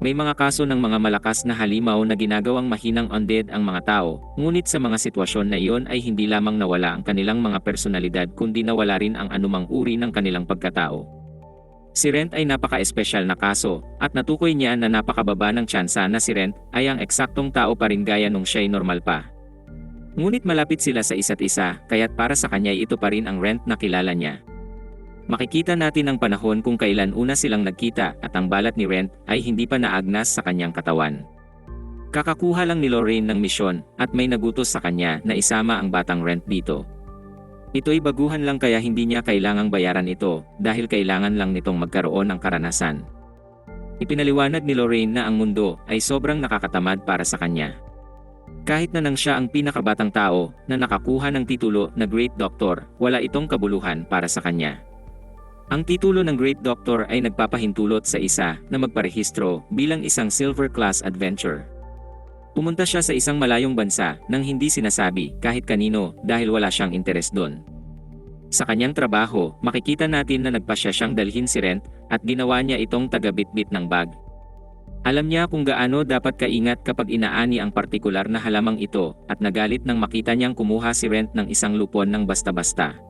May mga kaso ng mga malakas na halimaw na ginagawang mahinang undead ang mga tao, ngunit sa mga sitwasyon na iyon ay hindi lamang nawala ang kanilang mga personalidad kundi nawala rin ang anumang uri ng kanilang pagkatao. Si Rent ay napaka-espesyal na kaso at natukoy niya na napakababa ng tsansa na si Rent ay ang eksaktong tao pa rin gaya nung siya'y normal pa. Ngunit malapit sila sa isa't isa kaya't para sa kanya ito pa rin ang Rent na kilala niya. Makikita natin ang panahon kung kailan una silang nagkita at ang balat ni Rent ay hindi pa naagnas sa kanyang katawan. Kakakuha lang ni Lorraine ng misyon at may nagutos sa kanya na isama ang batang Rent dito. Ito'y baguhan lang kaya hindi niya kailangang bayaran ito dahil kailangan lang nitong magkaroon ng karanasan. Ipinaliwanag ni Lorraine na ang mundo ay sobrang nakakatamad para sa kanya. Kahit na nang siya ang pinakabatang tao na nakakuha ng titulo na Great Doctor, wala itong kabuluhan para sa kanya. Ang titulo ng Great Doctor ay nagpapahintulot sa isa na magparehistro bilang isang Silver Class Adventurer. Pumunta siya sa isang malayong bansa nang hindi sinasabi kahit kanino dahil wala siyang interes doon. Sa kanyang trabaho, makikita natin na nagpasya siyang dalhin si Rent at ginawa niya itong taga-bitbit ng bag. Alam niya kung gaano dapat kaingat kapag inaani ang partikular na halamang ito at nagalit nang makita niyang kumuha si Rent ng isang lupon ng basta-basta.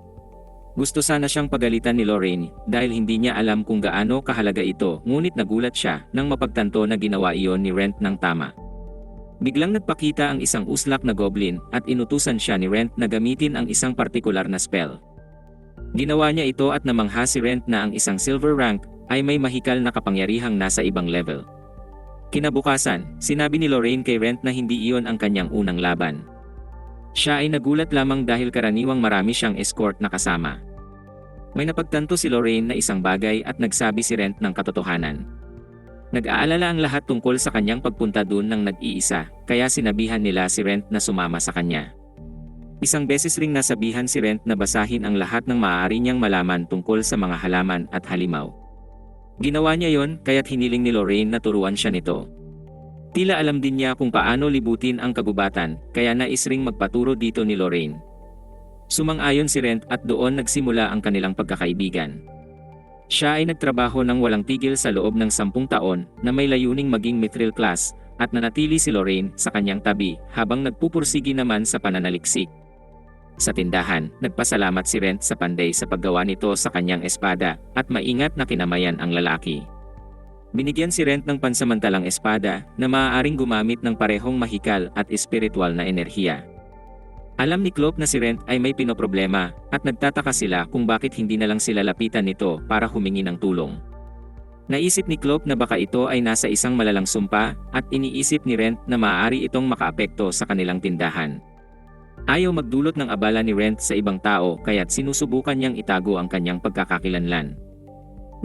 Gusto sana siyang pagalitan ni Lorraine dahil hindi niya alam kung gaano kahalaga ito, ngunit nagulat siya nang mapagtanto na ginawa iyon ni Rent ng tama. Biglang nagpakita ang isang uslak na goblin at inutusan siya ni Rent na gamitin ang isang partikular na spell. Ginawa niya ito at namangha si Rent na ang isang silver rank ay may mahikal na kapangyarihang nasa ibang level. Kinabukasan, sinabi ni Lorraine kay Rent na hindi iyon ang kanyang unang laban. Siya ay nagulat lamang dahil karaniwang marami siyang escort na kasama. May napagtanto si Lorraine na isang bagay at nagsabi si Rent ng katotohanan. Nag-aalala ang lahat tungkol sa kanyang pagpunta doon ng nag-iisa, kaya sinabihan nila si Rent na sumama sa kanya. Isang beses ring nasabihan si Rent na basahin ang lahat ng maaari niyang malaman tungkol sa mga halaman at halimaw. Ginawa niya yon kaya't hiniling ni Lorraine na turuan siya nito. Tila alam din niya kung paano libutin ang kagubatan, kaya nais ring magpaturo dito ni Lorraine. Sumang-ayon si Rent at doon nagsimula ang kanilang pagkakaibigan. Siya ay nagtrabaho ng walang tigil sa loob ng 10 taon na may layuning maging mithril class at nanatili si Lorraine sa kanyang tabi habang nagpupursigi naman sa pananaliksik. Sa tindahan, nagpasalamat si Rent sa panday sa paggawa nito sa kanyang espada at maingat na kinamayan ang lalaki. Binigyan si Rent ng pansamantalang espada na maaaring gumamit ng parehong mahikal at espiritual na enerhiya. Alam ni Clope na si Rent ay may pinoproblema at nagtataka sila kung bakit hindi na lang sila lapitan nito para humingi ng tulong. Naisip ni Clope na baka ito ay nasa isang malalang sumpa at iniisip ni Rent na maaari itong makaapekto sa kanilang tindahan. Ayaw magdulot ng abala ni Rent sa ibang tao kaya't sinusubukan niyang itago ang kanyang pagkakakilanlan.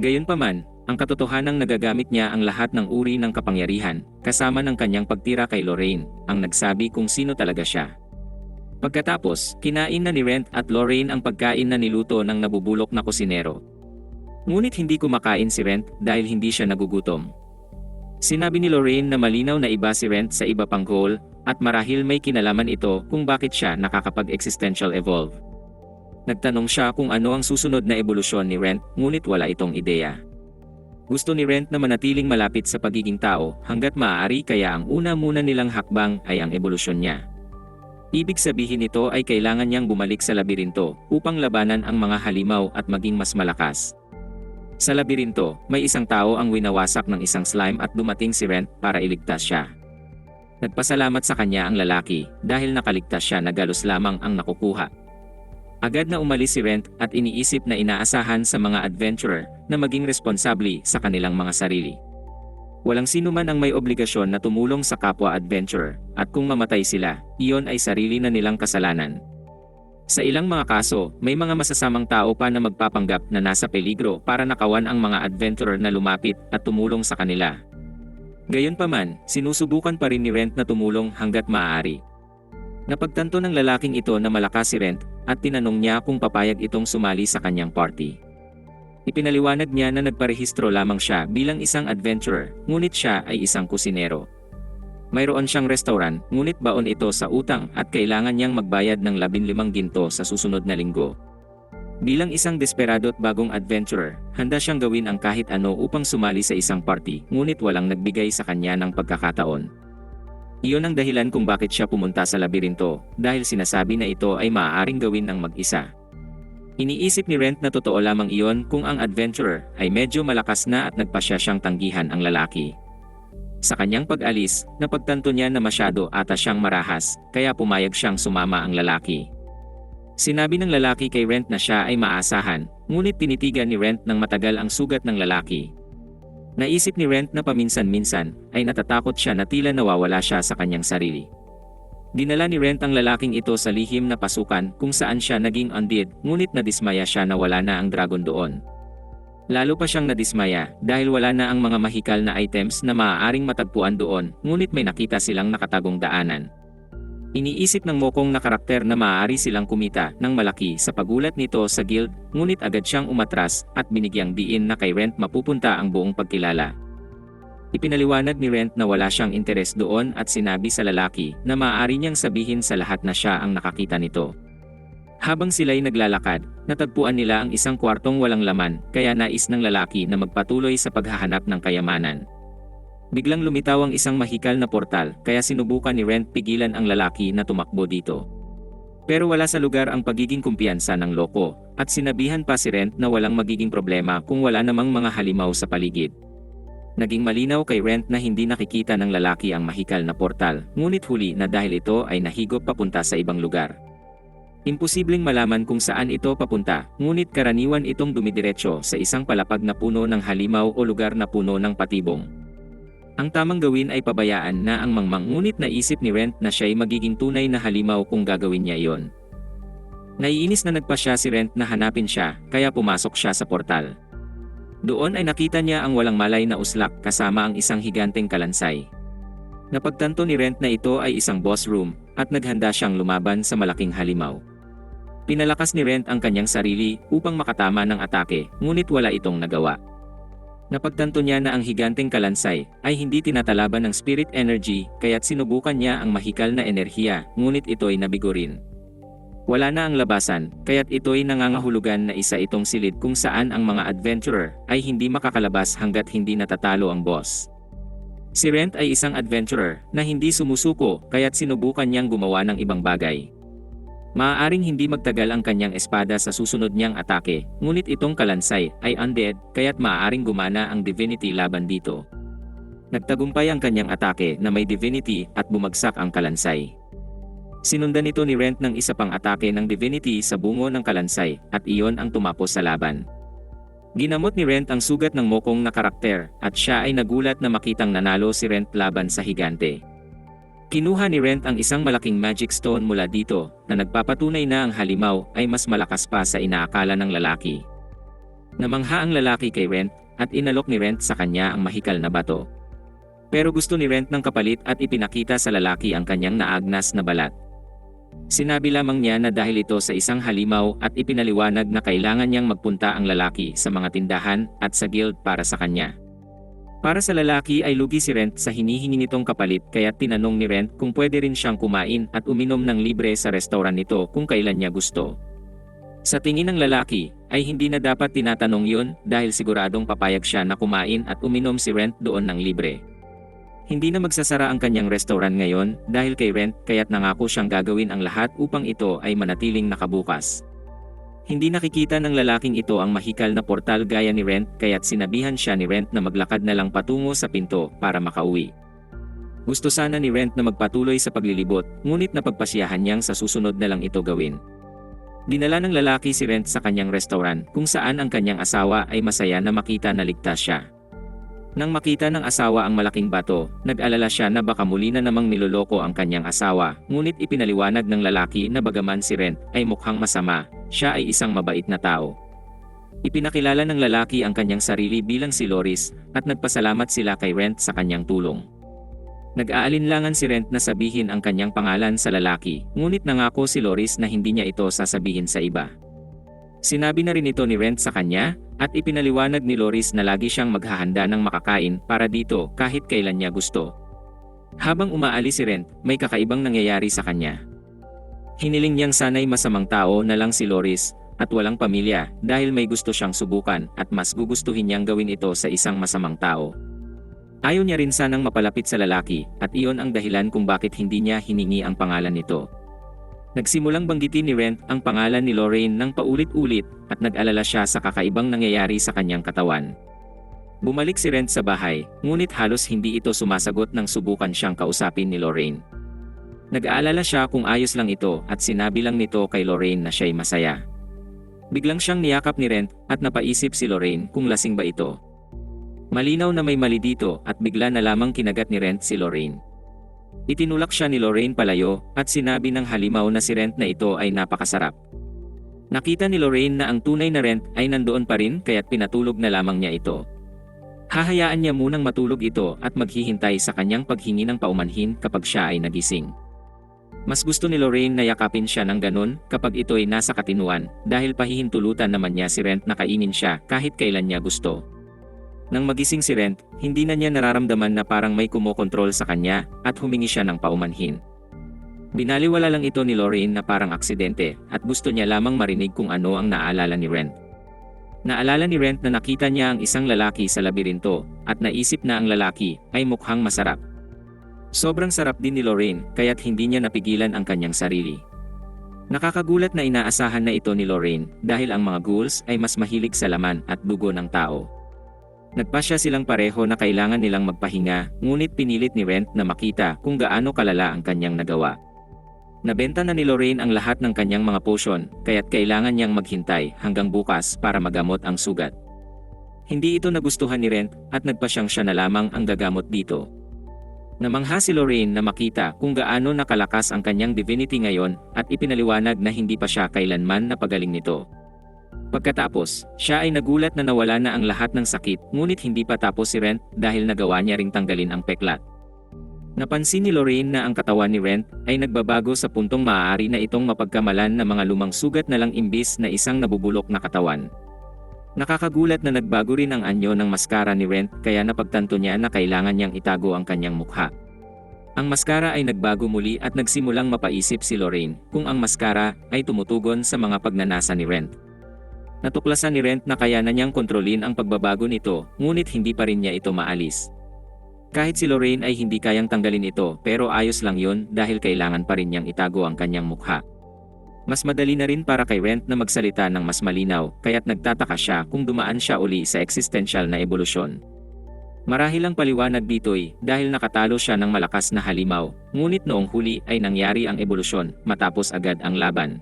Gayunpaman, ang katotohanang nagagamit niya ang lahat ng uri ng kapangyarihan, kasama ng kanyang pagtira kay Lorraine, ang nagsabi kung sino talaga siya. Pagkatapos, kinain na ni Rent at Lorraine ang pagkain na niluto ng nabubulok na kusinero. Ngunit hindi kumakain si Rent dahil hindi siya nagugutom. Sinabi ni Lorraine na malinaw na iba si Rent sa iba pang goal, at marahil may kinalaman ito kung bakit siya nakakapag-existential evolve. Nagtanong siya kung ano ang susunod na ebolusyon ni Rent, ngunit wala itong ideya. Gusto ni Rent na manatiling malapit sa pagiging tao hanggat maaari kaya ang una muna nilang hakbang ay ang ebolusyon niya. Ibig sabihin nito ay kailangan niyang bumalik sa labirinto upang labanan ang mga halimaw at maging mas malakas. Sa labirinto, may isang tao ang winawasak ng isang slime at dumating si Rent para iligtas siya. Nagpasalamat sa kanya ang lalaki dahil nakaligtas siya na galos lamang ang nakukuha. Agad na umalis si Rent at iniisip na inaasahan sa mga adventurer na maging responsable sa kanilang mga sarili. Walang sino man ang may obligasyon na tumulong sa kapwa adventurer, at kung mamatay sila, iyon ay sarili na nilang kasalanan. Sa ilang mga kaso, may mga masasamang tao pa na magpapanggap na nasa peligro para nakawan ang mga adventurer na lumapit at tumulong sa kanila. Gayunpaman, sinusubukan pa rin ni Rent na tumulong hanggat maaari. Napagtanto ng lalaking ito na malakas si Rent at tinanong niya kung papayag itong sumali sa kanyang party. Ipinaliwanag niya na nagparehistro lamang siya bilang isang adventurer, ngunit siya ay isang kusinero. Mayroon siyang restaurant, ngunit baon ito sa utang at kailangan niyang magbayad ng 15 ginto sa susunod na linggo. Bilang isang desperado at bagong adventurer, handa siyang gawin ang kahit ano upang sumali sa isang party, ngunit walang nagbigay sa kanya ng pagkakataon. Iyon ang dahilan kung bakit siya pumunta sa labirinto, dahil sinasabi na ito ay maaaring gawin ng mag-isa. Iniisip ni Rent na totoo lamang iyon kung ang adventurer ay medyo malakas na at nagpasya siyang tanggihan ang lalaki. Sa kanyang pag-alis, napagtanto niya na masyado ata siyang marahas, kaya pumayag siyang sumama ang lalaki. Sinabi ng lalaki kay Rent na siya ay maasahan, ngunit tinitigan ni Rent ng matagal ang sugat ng lalaki. Naisip ni Rent na paminsan-minsan ay natatakot siya na tila nawawala siya sa kanyang sarili. Dinala ni Rent ang lalaking ito sa lihim na pasukan kung saan siya naging undead, ngunit nadismaya siya na wala na ang dragon doon. Lalo pa siyang nadismaya dahil wala na ang mga mahikal na items na maaaring matagpuan doon, ngunit may nakita silang nakatagong daanan. Iniisip ng mokong na karakter na maaari silang kumita ng malaki sa pagulat nito sa guild, ngunit agad siyang umatras at binigyang diin na kay Rent mapupunta ang buong pagkilala. Ipinaliwanag ni Rent na wala siyang interes doon at sinabi sa lalaki na maaari niyang sabihin sa lahat na siya ang nakakita nito. Habang sila'y naglalakad, natagpuan nila ang isang kwartong walang laman, kaya nais ng lalaki na magpatuloy sa paghahanap ng kayamanan. Biglang lumitaw ang isang mahikal na portal, kaya sinubukan ni Rent pigilan ang lalaki na tumakbo dito. Pero wala sa lugar ang pagiging kumpiyansa ng loko, at sinabihan pa si Rent na walang magiging problema kung wala namang mga halimaw sa paligid. Naging malinaw kay Rent na hindi nakikita ng lalaki ang mahikal na portal, ngunit huli na dahil ito ay nahigop papunta sa ibang lugar. Imposibleng malaman kung saan ito papunta, ngunit karaniwan itong dumidiretso sa isang palapag na puno ng halimaw o lugar na puno ng patibong. Ang tamang gawin ay pabayaan na ang mangmang, ngunit naisip ni Rent na siya'y magiging tunay na halimaw kung gagawin niya iyon. Naiinis na nagpa siya si Rent na hanapin siya, kaya pumasok siya sa portal. Doon ay nakita niya ang walang malay na uslak kasama ang isang higanteng kalansay. Napagtanto ni Rent na ito ay isang boss room, at naghanda siyang lumaban sa malaking halimaw. Pinalakas ni Rent ang kanyang sarili upang makatama ng atake, ngunit wala itong nagawa. Napagtanto niya na ang higanteng kalansay ay hindi tinatalaban ng spirit energy, kaya't sinubukan niya ang mahikal na enerhiya, ngunit ito'y nabigo rin. Wala na ang labasan, kaya't ito'y nangangahulugan na isa itong silid kung saan ang mga adventurer ay hindi makakalabas hanggat hindi natatalo ang boss. Si Rent ay isang adventurer na hindi sumusuko, kaya't sinubukan niyang gumawa ng ibang bagay. Maaaring hindi magtagal ang kanyang espada sa susunod niyang atake, ngunit itong kalansay ay undead, kaya't maaaring gumana ang divinity laban dito. Nagtagumpay ang kanyang atake na may divinity at bumagsak ang kalansay. Sinundan ito ni Rent ng isa pang atake ng divinity sa bungo ng kalansay, at iyon ang tumapos sa laban. Ginamot ni Rent ang sugat ng mokong na karakter, at siya ay nagulat na makitang nanalo si Rent laban sa higante. Kinuha ni Rent ang isang malaking magic stone mula dito, na nagpapatunay na ang halimaw ay mas malakas pa sa inaakala ng lalaki. Namangha ang lalaki kay Rent, at inalok ni Rent sa kanya ang mahikal na bato. Pero gusto ni Rent ng kapalit at ipinakita sa lalaki ang kanyang naagnas na balat. Sinabi lamang niya na dahil ito sa isang halimaw, at ipinaliwanag na kailangan niyang magpunta ang lalaki sa mga tindahan at sa guild para sa kanya. Para sa lalaki ay lugi si Rent sa hinihingi nitong kapalit, kaya tinanong ni Rent kung pwede rin siyang kumain at uminom ng libre sa restaurant nito kung kailan niya gusto. Sa tingin ng lalaki, ay hindi na dapat tinatanong yun dahil siguradong papayag siya na kumain at uminom si Rent doon ng libre. Hindi na magsasara ang kanyang restaurant ngayon dahil kay Rent, kaya't nangako siyang gagawin ang lahat upang ito ay manatiling nakabukas. Hindi nakikita ng lalaking ito ang mahikal na portal gaya ni Rent, kaya't sinabihan siya ni Rent na maglakad na lang patungo sa pinto para makauwi. Gusto sana ni Rent na magpatuloy sa paglilibot, ngunit napagpasyahan niyang sa susunod na lang ito gawin. Dinala ng lalaki si Rent sa kanyang restaurant kung saan ang kanyang asawa ay masaya na makita na ligtas siya. Nang makita ng asawa ang malaking bato, nag-alala siya na baka muli na namang niloloko ang kanyang asawa, ngunit ipinaliwanag ng lalaki na bagaman si Rent ay mukhang masama, siya ay isang mabait na tao. Ipinakilala ng lalaki ang kanyang sarili bilang si Loris, at nagpasalamat sila kay Rent sa kanyang tulong. Nag-aalinlangan si Rent na sabihin ang kanyang pangalan sa lalaki, ngunit nangako si Loris na hindi niya ito sasabihin sa iba. Sinabi na rin ito ni Rent sa kanya, at ipinaliwanag ni Loris na lagi siyang maghahanda ng makakain para dito kahit kailan niya gusto. Habang umaalis si Rent, may kakaibang nangyayari sa kanya. Hiniling niyang sana'y masamang tao na lang si Loris, at walang pamilya, dahil may gusto siyang subukan at mas gugustuhin niyang gawin ito sa isang masamang tao. Ayaw niya rin sanang mapalapit sa lalaki, at iyon ang dahilan kung bakit hindi niya hiningi ang pangalan nito. Nagsimulang banggitin ni Rent ang pangalan ni Lorraine ng paulit-ulit, at nag-alala siya sa kakaibang nangyayari sa kanyang katawan. Bumalik si Rent sa bahay, ngunit halos hindi ito sumasagot nang subukan siyang kausapin ni Lorraine. Nag-aalala siya kung ayos lang ito, at sinabi lang nito kay Lorraine na siya'y masaya. Biglang siyang niyakap ni Rent, at napaisip si Lorraine kung lasing ba ito. Malinaw na may mali dito, at bigla na lamang kinagat ni Rent si Lorraine. Itinulak siya ni Lorraine palayo, at sinabi ng halimaw na si Rent na ito ay napakasarap. Nakita ni Lorraine na ang tunay na Rent ay nandoon pa rin, kaya't pinatulog na lamang niya ito. Hahayaan niya munang matulog ito at maghihintay sa kanyang paghingi ng paumanhin kapag siya ay nagising. Mas gusto ni Lorraine na yakapin siya ng ganun kapag ito ay nasa katinuan, dahil pahihintulutan naman niya si Rent na kainin siya kahit kailan niya gusto. Nang magising si Rent, hindi na niya nararamdaman na parang may kumokontrol sa kanya, at humingi siya ng paumanhin. Binaliwala lang ito ni Lorraine na parang aksidente, at gusto niya lamang marinig kung ano ang naalala ni Rent. Naalala ni Rent na nakita niya ang isang lalaki sa labirinto, at naisip na ang lalaki ay mukhang masarap. Sobrang sarap din ni Lorraine, kaya't hindi niya napigilan ang kanyang sarili. Nakakagulat na inaasahan na ito ni Lorraine, dahil ang mga ghouls ay mas mahilig sa laman at dugo ng tao. Nagpasya silang pareho na kailangan nilang magpahinga, ngunit pinilit ni Rent na makita kung gaano kalala ang kanyang nagawa. Nabenta na ni Lorraine ang lahat ng kanyang mga potion, kaya't kailangan niyang maghintay hanggang bukas para magamot ang sugat. Hindi ito nagustuhan ni Rent at nagpasyang siya na lamang ang gagamot dito. Namangha si Lorraine na makita kung gaano nakalakas ang kanyang divinity ngayon at ipinaliwanag na hindi pa siya kailanman napagaling nito. Pagkatapos, siya ay nagulat na nawala na ang lahat ng sakit, ngunit hindi pa tapos si Rent dahil nagawa niya ring tanggalin ang peklat. Napansin ni Lorraine na ang katawan ni Rent ay nagbabago sa puntong maaari na itong mapagkamalan na mga lumang sugat na lang imbis na isang nabubulok na katawan. Nakakagulat na nagbago rin ang anyo ng maskara ni Rent kaya napagtanto niya na kailangan niyang itago ang kanyang mukha. Ang maskara ay nagbago muli at nagsimulang mapaisip si Lorraine kung ang maskara ay tumutugon sa mga pagnanasa ni Rent. Natuklasan ni Rent na kaya na niyang kontrolin ang pagbabago nito, ngunit hindi pa rin niya ito maalis. Kahit si Lorraine ay hindi kayang tanggalin ito pero ayos lang yun dahil kailangan pa rin niyang itago ang kanyang mukha. Mas madali na rin para kay Rent na magsalita ng mas malinaw kaya't nagtataka siya kung dumaan siya uli sa existential na ebolusyon. Marahil ang paliwanag dito'y dahil nakatalo siya ng malakas na halimaw, ngunit noong huli ay nangyari ang ebolusyon matapos agad ang laban.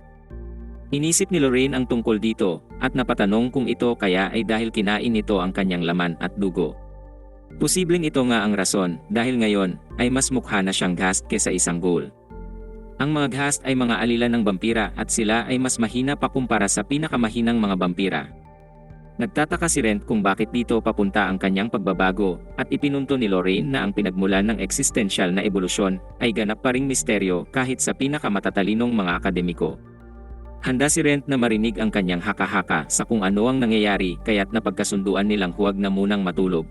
Inisip ni Lorraine ang tungkol dito at napatanong kung ito kaya ay dahil kinain nito ang kanyang laman at dugo. Posibleng ito nga ang rason dahil ngayon ay mas mukha na siyang ghast kesa isang ghoul. Ang mga ghast ay mga alilan ng vampira at sila ay mas mahina pa kumpara sa pinakamahinang mga vampira. Nagtataka si Rent kung bakit dito papunta ang kanyang pagbabago at ipinunto ni Lorraine na ang pinagmulan ng existential na ebolusyon ay ganap pa ring misteryo kahit sa pinakamatatalinong mga akademiko. Handa si Rent na marinig ang kanyang haka-haka sa kung ano ang nangyayari kaya't napagkasunduan nilang huwag na munang matulog.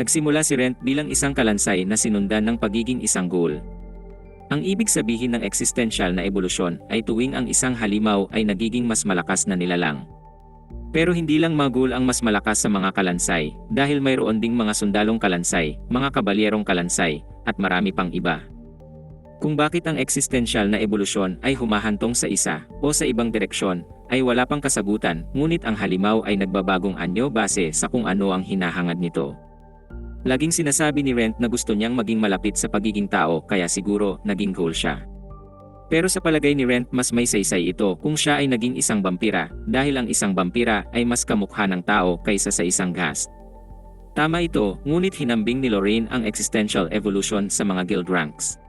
Nagsimula si Rent bilang isang kalansay na sinundan ng pagiging isang ghoul. Ang ibig sabihin ng existential na ebolusyon ay tuwing ang isang halimaw ay nagiging mas malakas na nilalang. Pero hindi lang mga ghoul ang mas malakas sa mga kalansay dahil mayroon ding mga sundalong kalansay, mga kabalyerong kalansay, at marami pang iba. Kung bakit ang existential na ebolusyon ay humahantong sa isa o sa ibang direksyon ay wala pang kasagutan, ngunit ang halimaw ay nagbabagong anyo base sa kung ano ang hinahangad nito. Laging sinasabi ni Rent na gusto niyang maging malapit sa pagiging tao kaya siguro naging ghoul siya. Pero sa palagay ni Rent mas may saysay ito kung siya ay naging isang vampira dahil ang isang vampira ay mas kamukha ng tao kaysa sa isang ghast. Tama ito, ngunit hinambing ni Lorraine ang existential evolution sa mga guild ranks.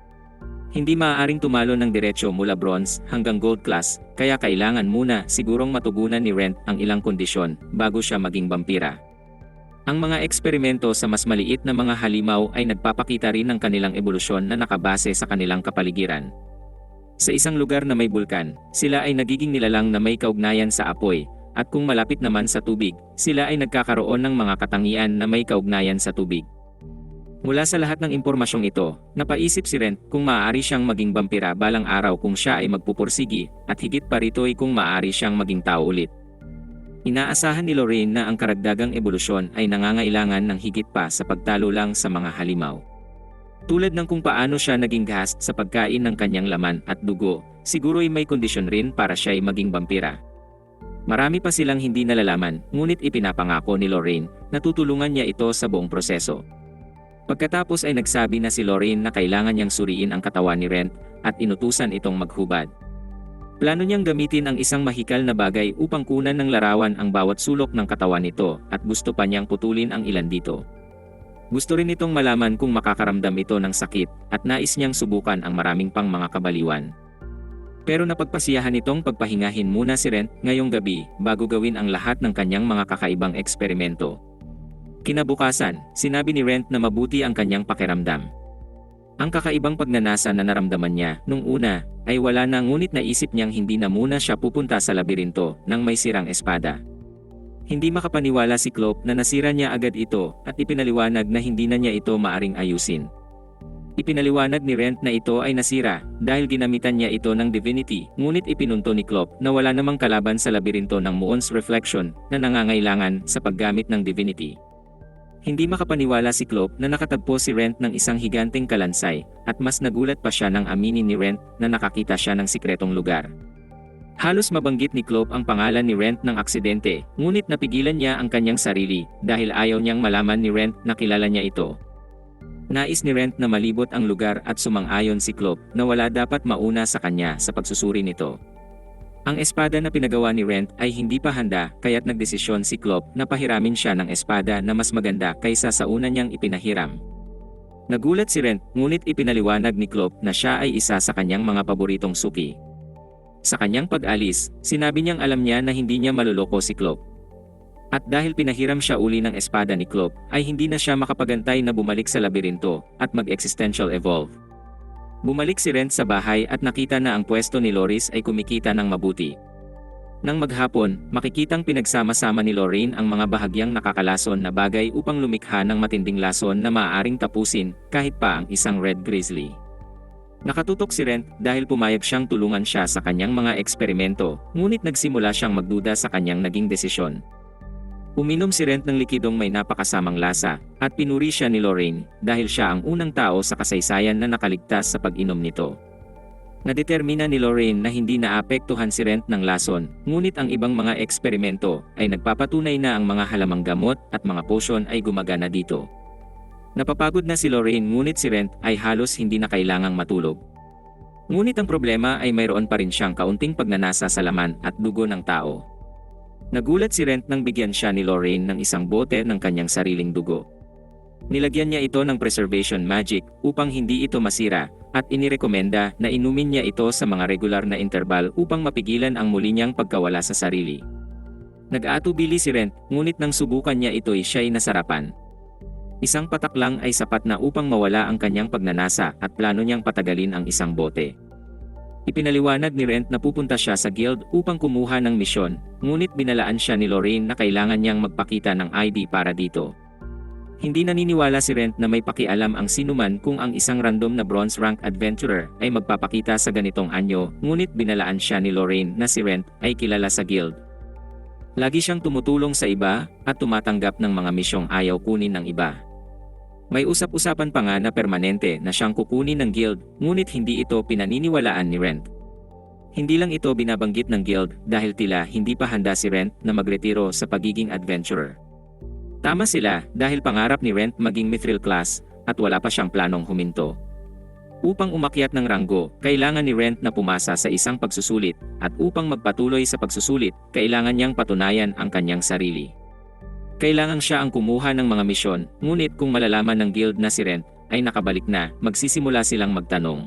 Hindi maaaring tumalo ng diretsyo mula bronze hanggang gold class kaya kailangan muna sigurong matugunan ni Rent ang ilang kondisyon bago siya maging vampira. Ang mga eksperimento sa mas maliit na mga halimaw ay nagpapakita rin ng kanilang ebolusyon na nakabase sa kanilang kapaligiran. Sa isang lugar na may bulkan, sila ay nagiging nilalang na may kaugnayan sa apoy, at kung malapit naman sa tubig, sila ay nagkakaroon ng mga katangian na may kaugnayan sa tubig. Mula sa lahat ng impormasyong ito, napaisip si Rent kung maaari siyang maging vampira balang araw kung siya ay magpupursigi, at higit pa rito ay kung maaari siyang maging tao ulit. Inaasahan ni Lorraine na ang karagdagang ebolusyon ay nangangailangan ng higit pa sa pagtalo lang sa mga halimaw. Tulad ng kung paano siya naging ghast sa pagkain ng kanyang laman at dugo, siguro'y may kondisyon rin para siya ay maging vampira. Marami pa silang hindi nalalaman, ngunit ipinapangako ni Lorraine na tutulungan niya ito sa buong proseso. Pagkatapos ay nagsabi na si Lorraine na kailangan niyang suriin ang katawan ni Rent at inutusan itong maghubad. Plano niyang gamitin ang isang mahikal na bagay upang kunan ng larawan ang bawat sulok ng katawan nito at gusto pa niyang putulin ang ilan dito. Gusto rin itong malaman kung makakaramdam ito ng sakit at nais niyang subukan ang maraming pang mga kabaliwan. Pero napagpasiyahan itong pagpahingahin muna si Rent ngayong gabi bago gawin ang lahat ng kanyang mga kakaibang eksperimento. Kinabukasan, sinabi ni Rent na mabuti ang kanyang pakiramdam. Ang kakaibang pagnanasa na naramdaman niya nung una ay wala na ngunit naisip niyang hindi na muna siya pupunta sa labirinto nang may sirang espada. Hindi makapaniwala si Clope na nasira niya agad ito at ipinaliwanag na hindi na niya ito maaring ayusin. Ipinaliwanag ni Rent na ito ay nasira dahil ginamitan niya ito ng divinity, ngunit ipinunto ni Clope na wala namang kalaban sa labirinto ng Muon's Reflection na nangangailangan sa paggamit ng divinity. Hindi makapaniwala si Clope na nakatagpo si Rent ng isang higanteng kalansay, at mas nagulat pa siya nang aminin ni Rent na nakakita siya ng sikretong lugar. Halos mabanggit ni Clope ang pangalan ni Rent ng aksidente, ngunit napigilan niya ang kanyang sarili dahil ayaw niyang malaman ni Rent na kilala niya ito. Nais ni Rent na malibot ang lugar at sumang-ayon si Clope na wala dapat mauna sa kanya sa pagsusuri nito. Ang espada na pinagawa ni Rent ay hindi pa handa kaya't nagdesisyon si Clop na pahiramin siya ng espada na mas maganda kaysa sa una niyang ipinahiram. Nagulat si Rent ngunit ipinaliwanag ni Clop na siya ay isa sa kanyang mga paboritong suki. Sa kanyang pag-alis, sinabi niyang alam niya na hindi niya maluloko si Clop. At dahil pinahiram siya uli ng espada ni Clop, ay hindi na siya makapagantay na bumalik sa labirinto at mag-existential evolve. Bumalik si Rent sa bahay at nakita na ang pwesto ni Loris ay kumikita ng mabuti. Nang maghapon, makikitang pinagsama-sama ni Lorraine ang mga bahagyang nakakalason na bagay upang lumikha ng matinding lason na maaaring tapusin kahit pa ang isang Red Grizzly. Nakatutok si Rent dahil pumayag siyang tulungan siya sa kanyang mga eksperimento, ngunit nagsimula siyang magduda sa kanyang naging desisyon. Uminom si Rent ng likidong may napakasamang lasa, at pinuri siya ni Lorraine dahil siya ang unang tao sa kasaysayan na nakaligtas sa pag-inom nito. Nadetermina ni Lorraine na hindi naapektuhan si Rent ng lason, ngunit ang ibang mga eksperimento ay nagpapatunay na ang mga halamang gamot at mga potion ay gumagana dito. Napapagod na si Lorraine ngunit si Rent ay halos hindi na kailangang matulog. Ngunit ang problema ay mayroon pa rin siyang kaunting pagnanasa sa laman at dugo ng tao. Nagulat si Rent nang bigyan siya ni Lorraine ng isang bote ng kanyang sariling dugo. Nilagyan niya ito ng preservation magic upang hindi ito masira, at inirekomenda na inumin niya ito sa mga regular na interval upang mapigilan ang muli niyang pagkawala sa sarili. Nag-aatubili si Rent, ngunit nang subukan niya ito'y siya'y nasarapan. Isang patak lang ay sapat na upang mawala ang kanyang pagnanasa at plano niyang patagalin ang isang bote. Ipinaliwanag ni Rent na pupunta siya sa guild upang kumuha ng misyon, ngunit binalaan siya ni Lorraine na kailangan niyang magpakita ng ID para dito. Hindi naniniwala si Rent na may pakialam ang sinuman kung ang isang random na bronze rank adventurer ay magpapakita sa ganitong anyo, ngunit binalaan siya ni Lorraine na si Rent ay kilala sa guild. Lagi siyang tumutulong sa iba at tumatanggap ng mga misyong ayaw kunin ng iba. May usap-usapan pa nga na permanente na siyang kukunin ng guild, ngunit hindi ito pinaniniwalaan ni Rent. Hindi lang ito binabanggit ng guild dahil tila hindi pa handa si Rent na magretiro sa pagiging adventurer. Tama sila dahil pangarap ni Rent maging mithril class at wala pa siyang planong huminto. Upang umakyat ng ranggo, kailangan ni Rent na pumasa sa isang pagsusulit at upang magpatuloy sa pagsusulit, kailangan niyang patunayan ang kanyang sarili. Kailangan siya ang kumuha ng mga misyon, ngunit kung malalaman ng guild na si Rent ay nakabalik na, magsisimula silang magtanong.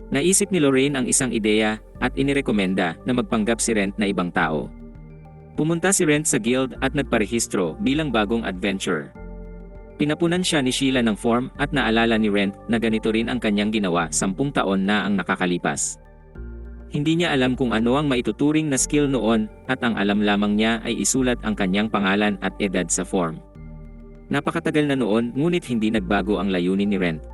Naisip ni Lorraine ang isang ideya at inirekomenda na magpanggap si Rent na ibang tao. Pumunta si Rent sa guild at nagparehistro bilang bagong adventurer. Pinapunan siya ni Sheila ng form at naalala ni Rent na ganito rin ang kanyang ginawa 10 taon na ang nakakalipas. Hindi niya alam kung ano ang maituturing na skill noon at ang alam lamang niya ay isulat ang kanyang pangalan at edad sa form. Napakatagal na noon ngunit hindi nagbago ang layunin ni Rent.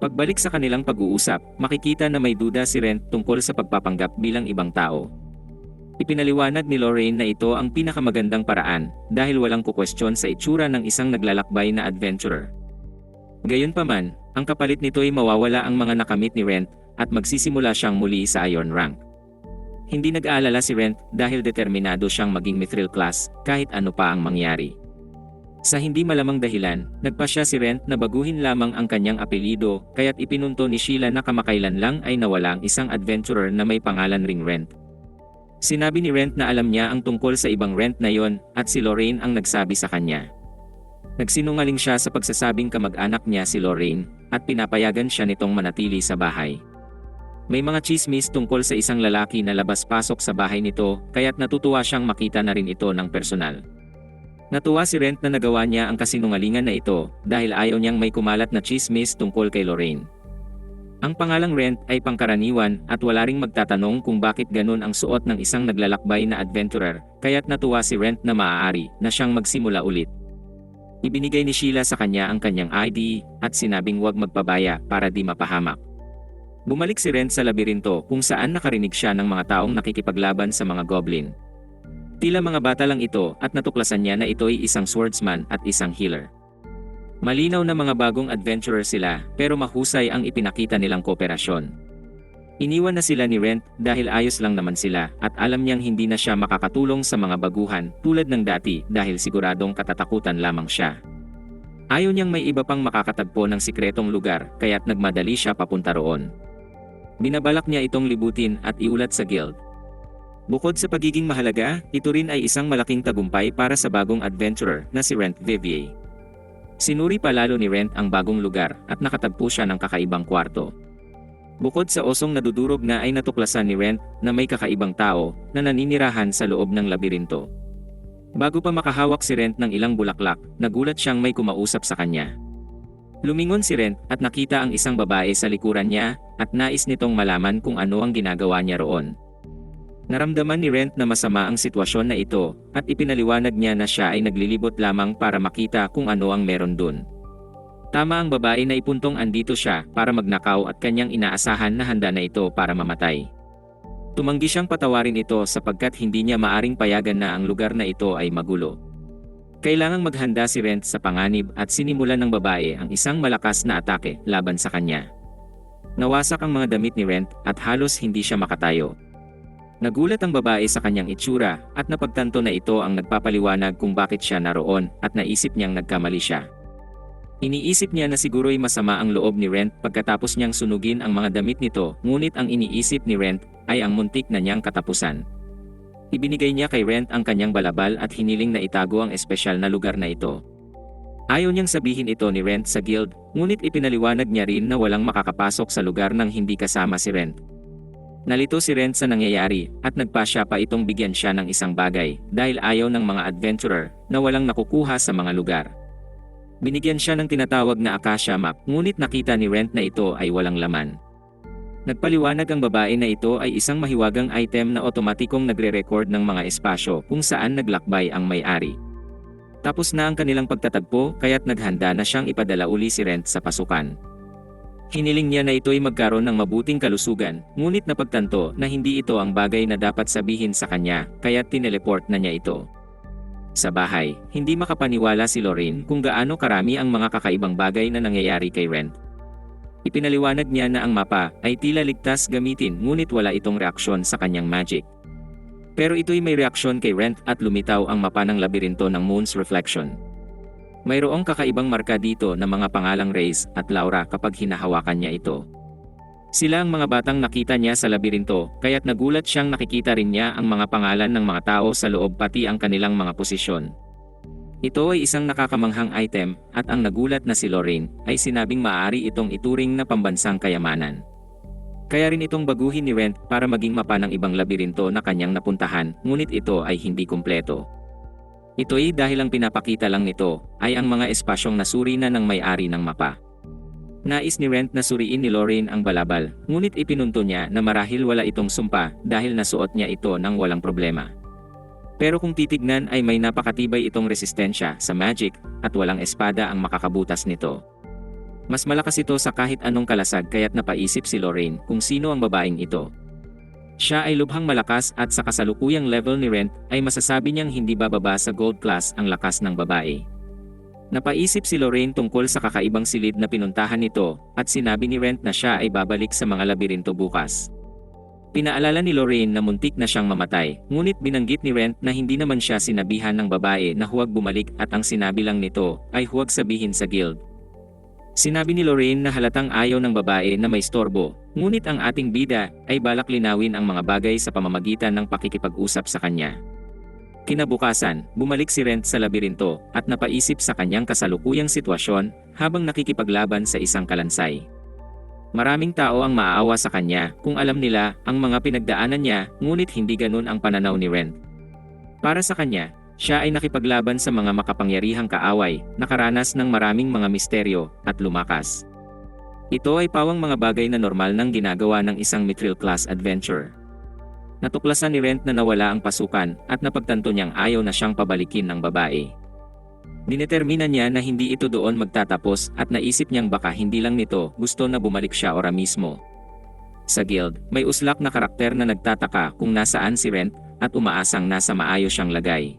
Pagbalik sa kanilang pag-uusap, makikita na may duda si Rent tungkol sa pagpapanggap bilang ibang tao. Ipinaliwanag ni Lorraine na ito ang pinakamagandang paraan dahil walang kukwestiyon sa itsura ng isang naglalakbay na adventurer. Gayunpaman, ang kapalit nito ay mawawala ang mga nakamit ni Rent at magsisimula siyang muli sa Iron Rank. Hindi nag-aalala si Rent dahil determinado siyang maging mithril class kahit ano pa ang mangyari. Sa hindi malamang dahilan, nagpasya si Rent na baguhin lamang ang kanyang apelido kaya't ipinunto ni Sheila na kamakailan lang ay nawala ang isang adventurer na may pangalan ring Rent. Sinabi ni Rent na alam niya ang tungkol sa ibang Rent na yon at si Lorraine ang nagsabi sa kanya. Nagsinungaling siya sa pagsasabing kamag-anak niya si Lorraine at pinapayagan siya nitong manatili sa bahay. May mga chismis tungkol sa isang lalaki na labas-pasok sa bahay nito kaya't natutuwa siyang makita na rin ito ng personal. Natuwa si Rent na nagawa niya ang kasinungalingan na ito dahil ayaw niyang may kumalat na chismis tungkol kay Lorraine. Ang pangalang Rent ay pangkaraniwan at wala ring magtatanong kung bakit ganun ang suot ng isang naglalakbay na adventurer, kaya't natuwa si Rent na maaari na siyang magsimula ulit. Ibinigay ni Sheila sa kanya ang kanyang ID at sinabing huwag magpabaya para di mapahamak. Bumalik si Rent sa labirinto kung saan nakarinig siya ng mga taong nakikipaglaban sa mga goblin. Tila mga bata lang ito at natuklasan niya na ito ay isang swordsman at isang healer. Malinaw na mga bagong adventurer sila pero mahusay ang ipinakita nilang kooperasyon. Iniwan na sila ni Rent dahil ayos lang naman sila at alam niyang hindi na siya makakatulong sa mga baguhan tulad ng dati dahil siguradong katatakutan lamang siya. Ayaw niyang may iba pang makakatagpo ng sikretong lugar kaya't nagmadali siya papunta roon. Binabalak niya itong libutin at iulat sa guild. Bukod sa pagiging mahalaga, ito rin ay isang malaking tagumpay para sa bagong adventurer na si Rent Vivier. Sinuri palalo ni Rent ang bagong lugar at nakatagpo siya ng kakaibang kwarto. Bukod sa osong nadudurog na ay natuklasan ni Rent na may kakaibang tao na naninirahan sa loob ng labirinto. Bago pa makahawak si Rent ng ilang bulaklak, nagulat siyang may kumausap sa kanya. Lumingon si Rent at nakita ang isang babae sa likuran niya at nais nitong malaman kung ano ang ginagawa niya roon. Naramdaman ni Rent na masama ang sitwasyon na ito at ipinaliwanag niya na siya ay naglilibot lamang para makita kung ano ang meron dun. Tama ang babae na ipuntong andito siya para magnakaw at kanyang inaasahan na handa na ito para mamatay. Tumanggi siyang patawarin ito sapagkat hindi niya maaring payagan na ang lugar na ito ay magulo. Kailangang maghanda si Rent sa panganib at sinimulan ng babae ang isang malakas na atake laban sa kanya. Nawasak ang mga damit ni Rent at halos hindi siya makatayo. Nagulat ang babae sa kanyang itsura at napagtanto na ito ang nagpapaliwanag kung bakit siya naroon at naisip niyang nagkamali siya. Iniisip niya na siguro'y masama ang loob ni Rent pagkatapos niyang sunugin ang mga damit nito, ngunit ang iniisip ni Rent ay ang muntik na niyang katapusan. Ibinigay niya kay Rent ang kanyang balabal at hiniling na itago ang espesyal na lugar na ito. Ayaw niyang sabihin ito ni Rent sa guild, ngunit ipinaliwanag niya rin na walang makakapasok sa lugar nang hindi kasama si Rent. Nalito si Rent sa nangyayari at nagpasya pa itong bigyan siya ng isang bagay dahil ayaw ng mga adventurer na walang nakukuha sa mga lugar. Binigyan siya ng tinatawag na Acacia Map, ngunit nakita ni Rent na ito ay walang laman. Nagpaliwanag ang babae na ito ay isang mahiwagang item na otomatikong nagre-record ng mga espasyo kung saan naglakbay ang may-ari. Tapos na ang kanilang pagtatagpo kaya't naghanda na siyang ipadala uli si Rent sa pasukan. Hiniling niya na ito'y magkaroon ng mabuting kalusugan, ngunit napagtanto na hindi ito ang bagay na dapat sabihin sa kanya, kaya't tineleport na niya ito. Sa bahay, hindi makapaniwala si Lorraine kung gaano karami ang mga kakaibang bagay na nangyayari kay Rent. Ipinaliwanag niya na ang mapa ay tila ligtas gamitin ngunit wala itong reaksyon sa kanyang magic. Pero ito'y may reaksyon kay Rent at lumitaw ang mapa ng labirinto ng Moon's Reflection. Mayroong kakaibang marka dito na mga pangalang Reyes at Laura kapag hinahawakan niya ito. Sila ang mga batang nakita niya sa labirinto, kaya't nagulat siyang nakikita rin niya ang mga pangalan ng mga tao sa loob pati ang kanilang mga posisyon. Ito ay isang nakakamanghang item, at ang nagulat na si Lorraine ay sinabing maaari itong ituring na pambansang kayamanan. Kaya rin itong baguhin ni Rent para maging mapa ng ibang labirinto na kanyang napuntahan, ngunit ito ay hindi kumpleto. Ito'y dahil ang pinapakita lang nito ay ang mga espasyong nasuri na ng may-ari ng mapa. Nais ni Rent na suriin ni Lorraine ang balabal, ngunit ipinunto niya na marahil wala itong sumpa dahil nasuot niya ito nang walang problema. Pero kung titignan ay may napakatibay itong resistensya sa magic at walang espada ang makakabutas nito. Mas malakas ito sa kahit anong kalasag kaya't napaisip si Lorraine kung sino ang babaeng ito. Siya ay lubhang malakas at sa kasalukuyang level ni Rent ay masasabi niyang hindi bababa sa gold class ang lakas ng babae. Napaisip si Lorraine tungkol sa kakaibang silid na pinuntahan nito at sinabi ni Rent na siya ay babalik sa mga labirinto bukas. Pinaalala ni Lorraine na muntik na siyang mamatay, ngunit binanggit ni Rent na hindi naman siya sinabihan ng babae na huwag bumalik at ang sinabi lang nito ay huwag sabihin sa guild. Sinabi ni Lorraine na halatang ayaw ng babae na may storbo, ngunit ang ating bida ay balak linawin ang mga bagay sa pamamagitan ng pakikipag-usap sa kanya. Kinabukasan, bumalik si Rent sa labirinto at napaisip sa kanyang kasalukuyang sitwasyon habang nakikipaglaban sa isang kalansay. Maraming tao ang maaawa sa kanya kung alam nila ang mga pinagdaanan niya, ngunit hindi ganun ang pananaw ni Rent. Para sa kanya, siya ay nakipaglaban sa mga makapangyarihang kaaway, nakaranas ng maraming mga misteryo, at lumakas. Ito ay pawang mga bagay na normal nang ginagawa ng isang mithril class adventurer. Natuklasan ni Rent na nawala ang pasukan at napagtanto niyang ayaw na siyang pabalikin ng babae. Dinetermina niya na hindi ito doon magtatapos at naisip niyang baka hindi lang nito gusto na bumalik siya ora mismo. Sa guild, may uslak na karakter na nagtataka kung nasaan si Rent at umaasang nasa maayos siyang lagay.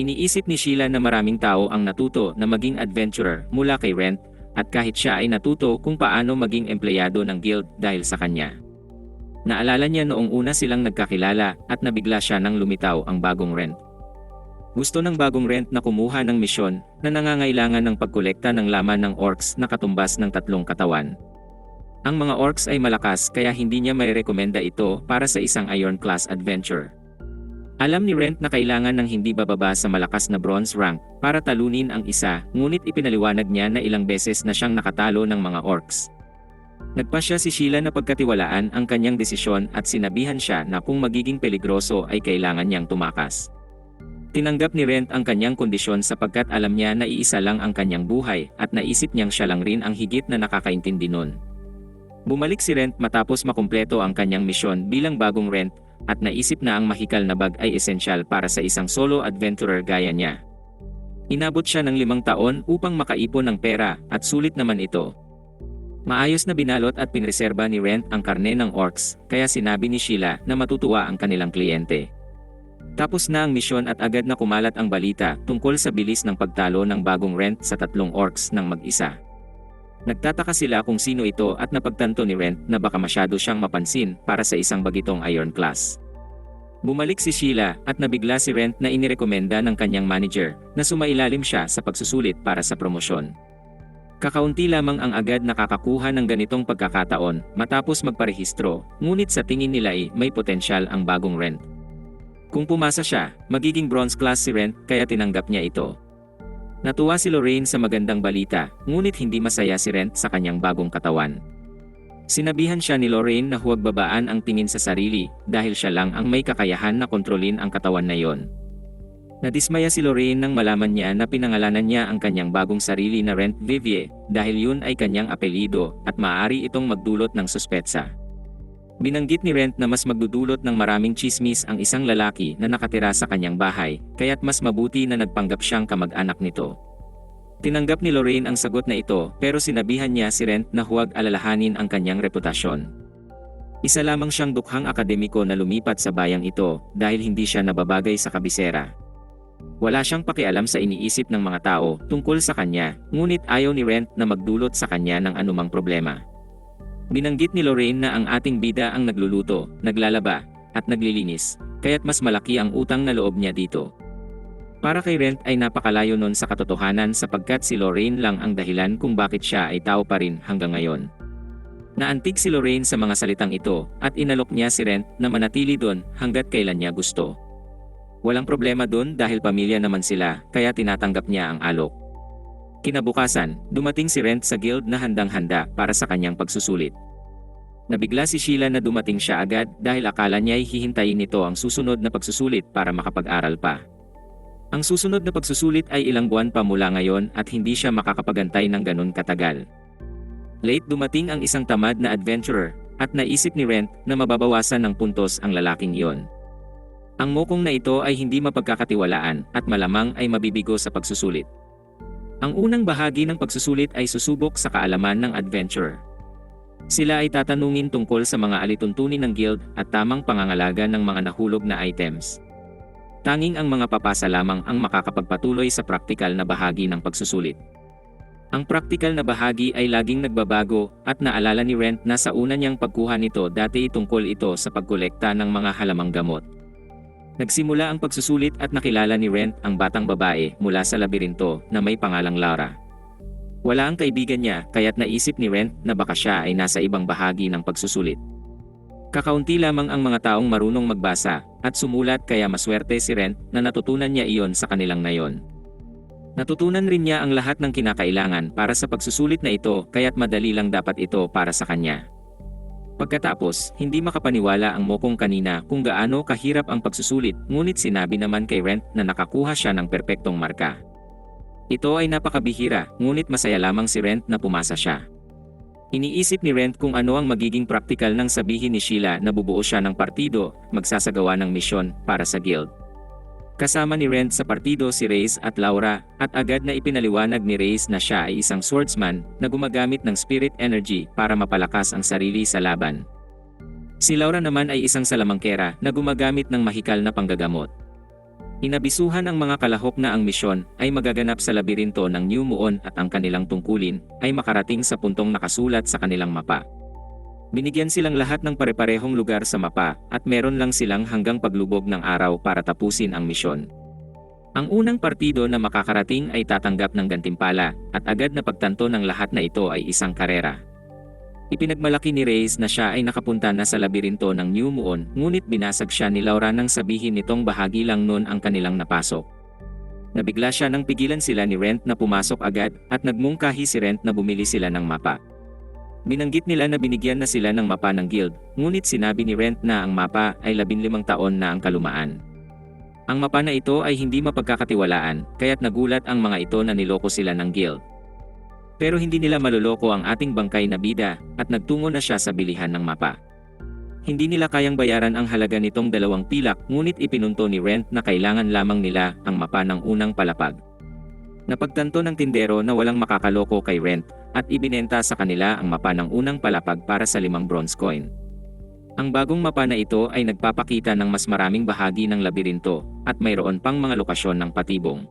Iniisip ni Sheila na maraming tao ang natuto na maging adventurer mula kay Rent at kahit siya ay natuto kung paano maging empleyado ng guild dahil sa kanya. Naalala niya noong una silang nagkakilala at nabigla siya nang lumitaw ang bagong Rent. Gusto ng bagong Rent na kumuha ng misyon na nangangailangan ng pagkolekta ng laman ng orcs na katumbas ng 3 katawan. Ang mga orcs ay malakas kaya hindi niya mairekomenda ito para sa isang Iron Class adventure. Alam ni Rent na kailangan ng hindi bababa sa malakas na bronze rank para talunin ang isa, ngunit ipinaliwanag niya na ilang beses na siyang nakatalo ng mga orcs. Nagpasya si Sheila na pagkatiwalaan ang kanyang desisyon at sinabihan siya na kung magiging peligroso ay kailangan niyang tumakas. Tinanggap ni Rent ang kanyang kondisyon sapagkat alam niya na iisa lang ang kanyang buhay at naisip niyang siya lang rin ang higit na nakakaintindi nun. Bumalik si Rent matapos makumpleto ang kanyang misyon bilang bagong Rent at naisip na ang mahikal na bag ay esensyal para sa isang solo adventurer gaya niya. Inabot siya ng 5 taon upang makaipon ng pera at sulit naman ito. Maayos na binalot at pinreserba ni Rent ang karne ng orcs kaya sinabi ni Sheila na matutuwa ang kanilang kliyente. Tapos na ang misyon at agad na kumalat ang balita tungkol sa bilis ng pagtalo ng bagong Rent sa 3 orcs ng mag-isa. Nagtataka sila kung sino ito at napagtanto ni Rent na baka masyado siyang mapansin para sa isang bagitong Iron Class. Bumalik si Sheila at nabigla si Rent na inirekomenda ng kanyang manager na sumailalim siya sa pagsusulit para sa promosyon. Kakaunti lamang ang agad nakakakuha ng ganitong pagkakataon matapos magparehistro, ngunit sa tingin nila ay may potensyal ang bagong Rent. Kung pumasa siya, magiging bronze class si Rent kaya tinanggap niya ito. Natuwa si Lorraine sa magandang balita, ngunit hindi masaya si Rent sa kanyang bagong katawan. Sinabihan siya ni Lorraine na huwag babaan ang tingin sa sarili dahil siya lang ang may kakayahan na kontrolin ang katawan na yon. Nadismaya si Lorraine nang malaman niya na pinangalanan niya ang kanyang bagong sarili na Rent Vivier dahil yun ay kanyang apelido at maaari itong magdulot ng suspetsa. Binanggit ni Rent na mas magdudulot ng maraming chismis ang isang lalaki na nakatira sa kanyang bahay, kaya't mas mabuti na nagpanggap siyang kamag-anak nito. Tinanggap ni Lorraine ang sagot na ito pero sinabihan niya si Rent na huwag alalahanin ang kanyang reputasyon. Isa lamang siyang dukhang akademiko na lumipat sa bayang ito dahil hindi siya nababagay sa kabisera. Wala siyang pakialam sa iniisip ng mga tao tungkol sa kanya, ngunit ayaw ni Rent na magdulot sa kanya ng anumang problema. Binanggit ni Lorraine na ang ating bida ang nagluluto, naglalaba, at naglilinis, kaya't mas malaki ang utang na loob niya dito. Para kay Rent ay napakalayo nun sa katotohanan sapagkat si Lorraine lang ang dahilan kung bakit siya ay tao pa rin hanggang ngayon. Naantig si Lorraine sa mga salitang ito at inalok niya si Rent na manatili doon hanggat kailan niya gusto. Walang problema doon dahil pamilya naman sila kaya tinatanggap niya ang alok. Kinabukasan, dumating si Rent sa guild na handang-handa para sa kanyang pagsusulit. Nabigla si Sheila na dumating siya agad dahil akala niya ay hihintayin nito ang susunod na pagsusulit para makapag-aral pa. Ang susunod na pagsusulit ay ilang buwan pa mula ngayon at hindi siya makakapagantay ng ganun katagal. Late dumating ang isang tamad na adventurer at naisip ni Rent na mababawasan ng puntos ang lalaking iyon. Ang mokong na ito ay hindi mapagkakatiwalaan at malamang ay mabibigo sa pagsusulit. Ang unang bahagi ng pagsusulit ay susubok sa kaalaman ng adventurer. Sila ay tatanungin tungkol sa mga alituntunin ng guild at tamang pangangalaga ng mga nahulog na items. Tanging ang mga papasa lamang ang makakapagpatuloy sa praktikal na bahagi ng pagsusulit. Ang praktikal na bahagi ay laging nagbabago at naalala ni Rent na sa una niyang pagkuha nito dati tungkol ito sa pagkolekta ng mga halamang gamot. Nagsimula ang pagsusulit at nakilala ni Rent ang batang babae mula sa labirinto na may pangalang Laura. Wala ang kaibigan niya kaya't naisip ni Rent na baka siya ay nasa ibang bahagi ng pagsusulit. Kakaunti lamang ang mga taong marunong magbasa at sumulat kaya maswerte si Rent na natutunan niya iyon sa kanilang nayon. Natutunan rin niya ang lahat ng kinakailangan para sa pagsusulit na ito kaya't madali lang dapat ito para sa kanya. Pagkatapos, hindi makapaniwala ang mokong kanina kung gaano kahirap ang pagsusulit, ngunit sinabi naman kay Rent na nakakuha siya ng perpektong marka. Ito ay napakabihira, ngunit masaya lamang si Rent na pumasa siya. Iniisip ni Rent kung ano ang magiging praktikal nang sabihin ni Sheila na bubuo siya ng partido, magsasagawa ng misyon para sa guild. Kasama ni Rent sa partido si Reyes at Laura, at agad na ipinaliwanag ni Reyes na siya ay isang swordsman na gumagamit ng spirit energy para mapalakas ang sarili sa laban. Si Laura naman ay isang salamangkera na gumagamit ng mahikal na panggagamot. Inabisuhan ang mga kalahok na ang misyon ay magaganap sa labirinto ng New Moon at ang kanilang tungkulin ay makarating sa puntong nakasulat sa kanilang mapa. Binigyan silang lahat ng pare-parehong lugar sa mapa at meron lang silang hanggang paglubog ng araw para tapusin ang misyon. Ang unang partido na makakarating ay tatanggap ng gantimpala at agad na pagtanto ng lahat na ito ay isang karera. Ipinagmalaki ni Reyes na siya ay nakapunta na sa labirinto ng New Moon, ngunit binasag siya ni Laura nang sabihin nitong bahagi lang nun ang kanilang napasok. Nabigla siya nang pigilan sila ni Rent na pumasok agad at nagmungkahi si Rent na bumili sila ng mapa. Binanggit nila na binigyan na sila ng mapa ng guild, ngunit sinabi ni Rent na ang mapa ay 15 taon na ang kalumaan. Ang mapa na ito ay hindi mapagkakatiwalaan, kaya't nagulat ang mga ito na niloko sila ng guild. Pero hindi nila maluloko ang ating bangkay na bida, at nagtungo na siya sa bilihan ng mapa. Hindi nila kayang bayaran ang halaga nitong 2 pilak, ngunit ipinunto ni Rent na kailangan lamang nila ang mapa ng unang palapag. Napagtanto ng tindero na walang makakaloko kay Rent, at ibinenta sa kanila ang mapa ng unang palapag para sa 5 bronze coin. Ang bagong mapa na ito ay nagpapakita ng mas maraming bahagi ng labirinto, at mayroon pang mga lokasyon ng patibong.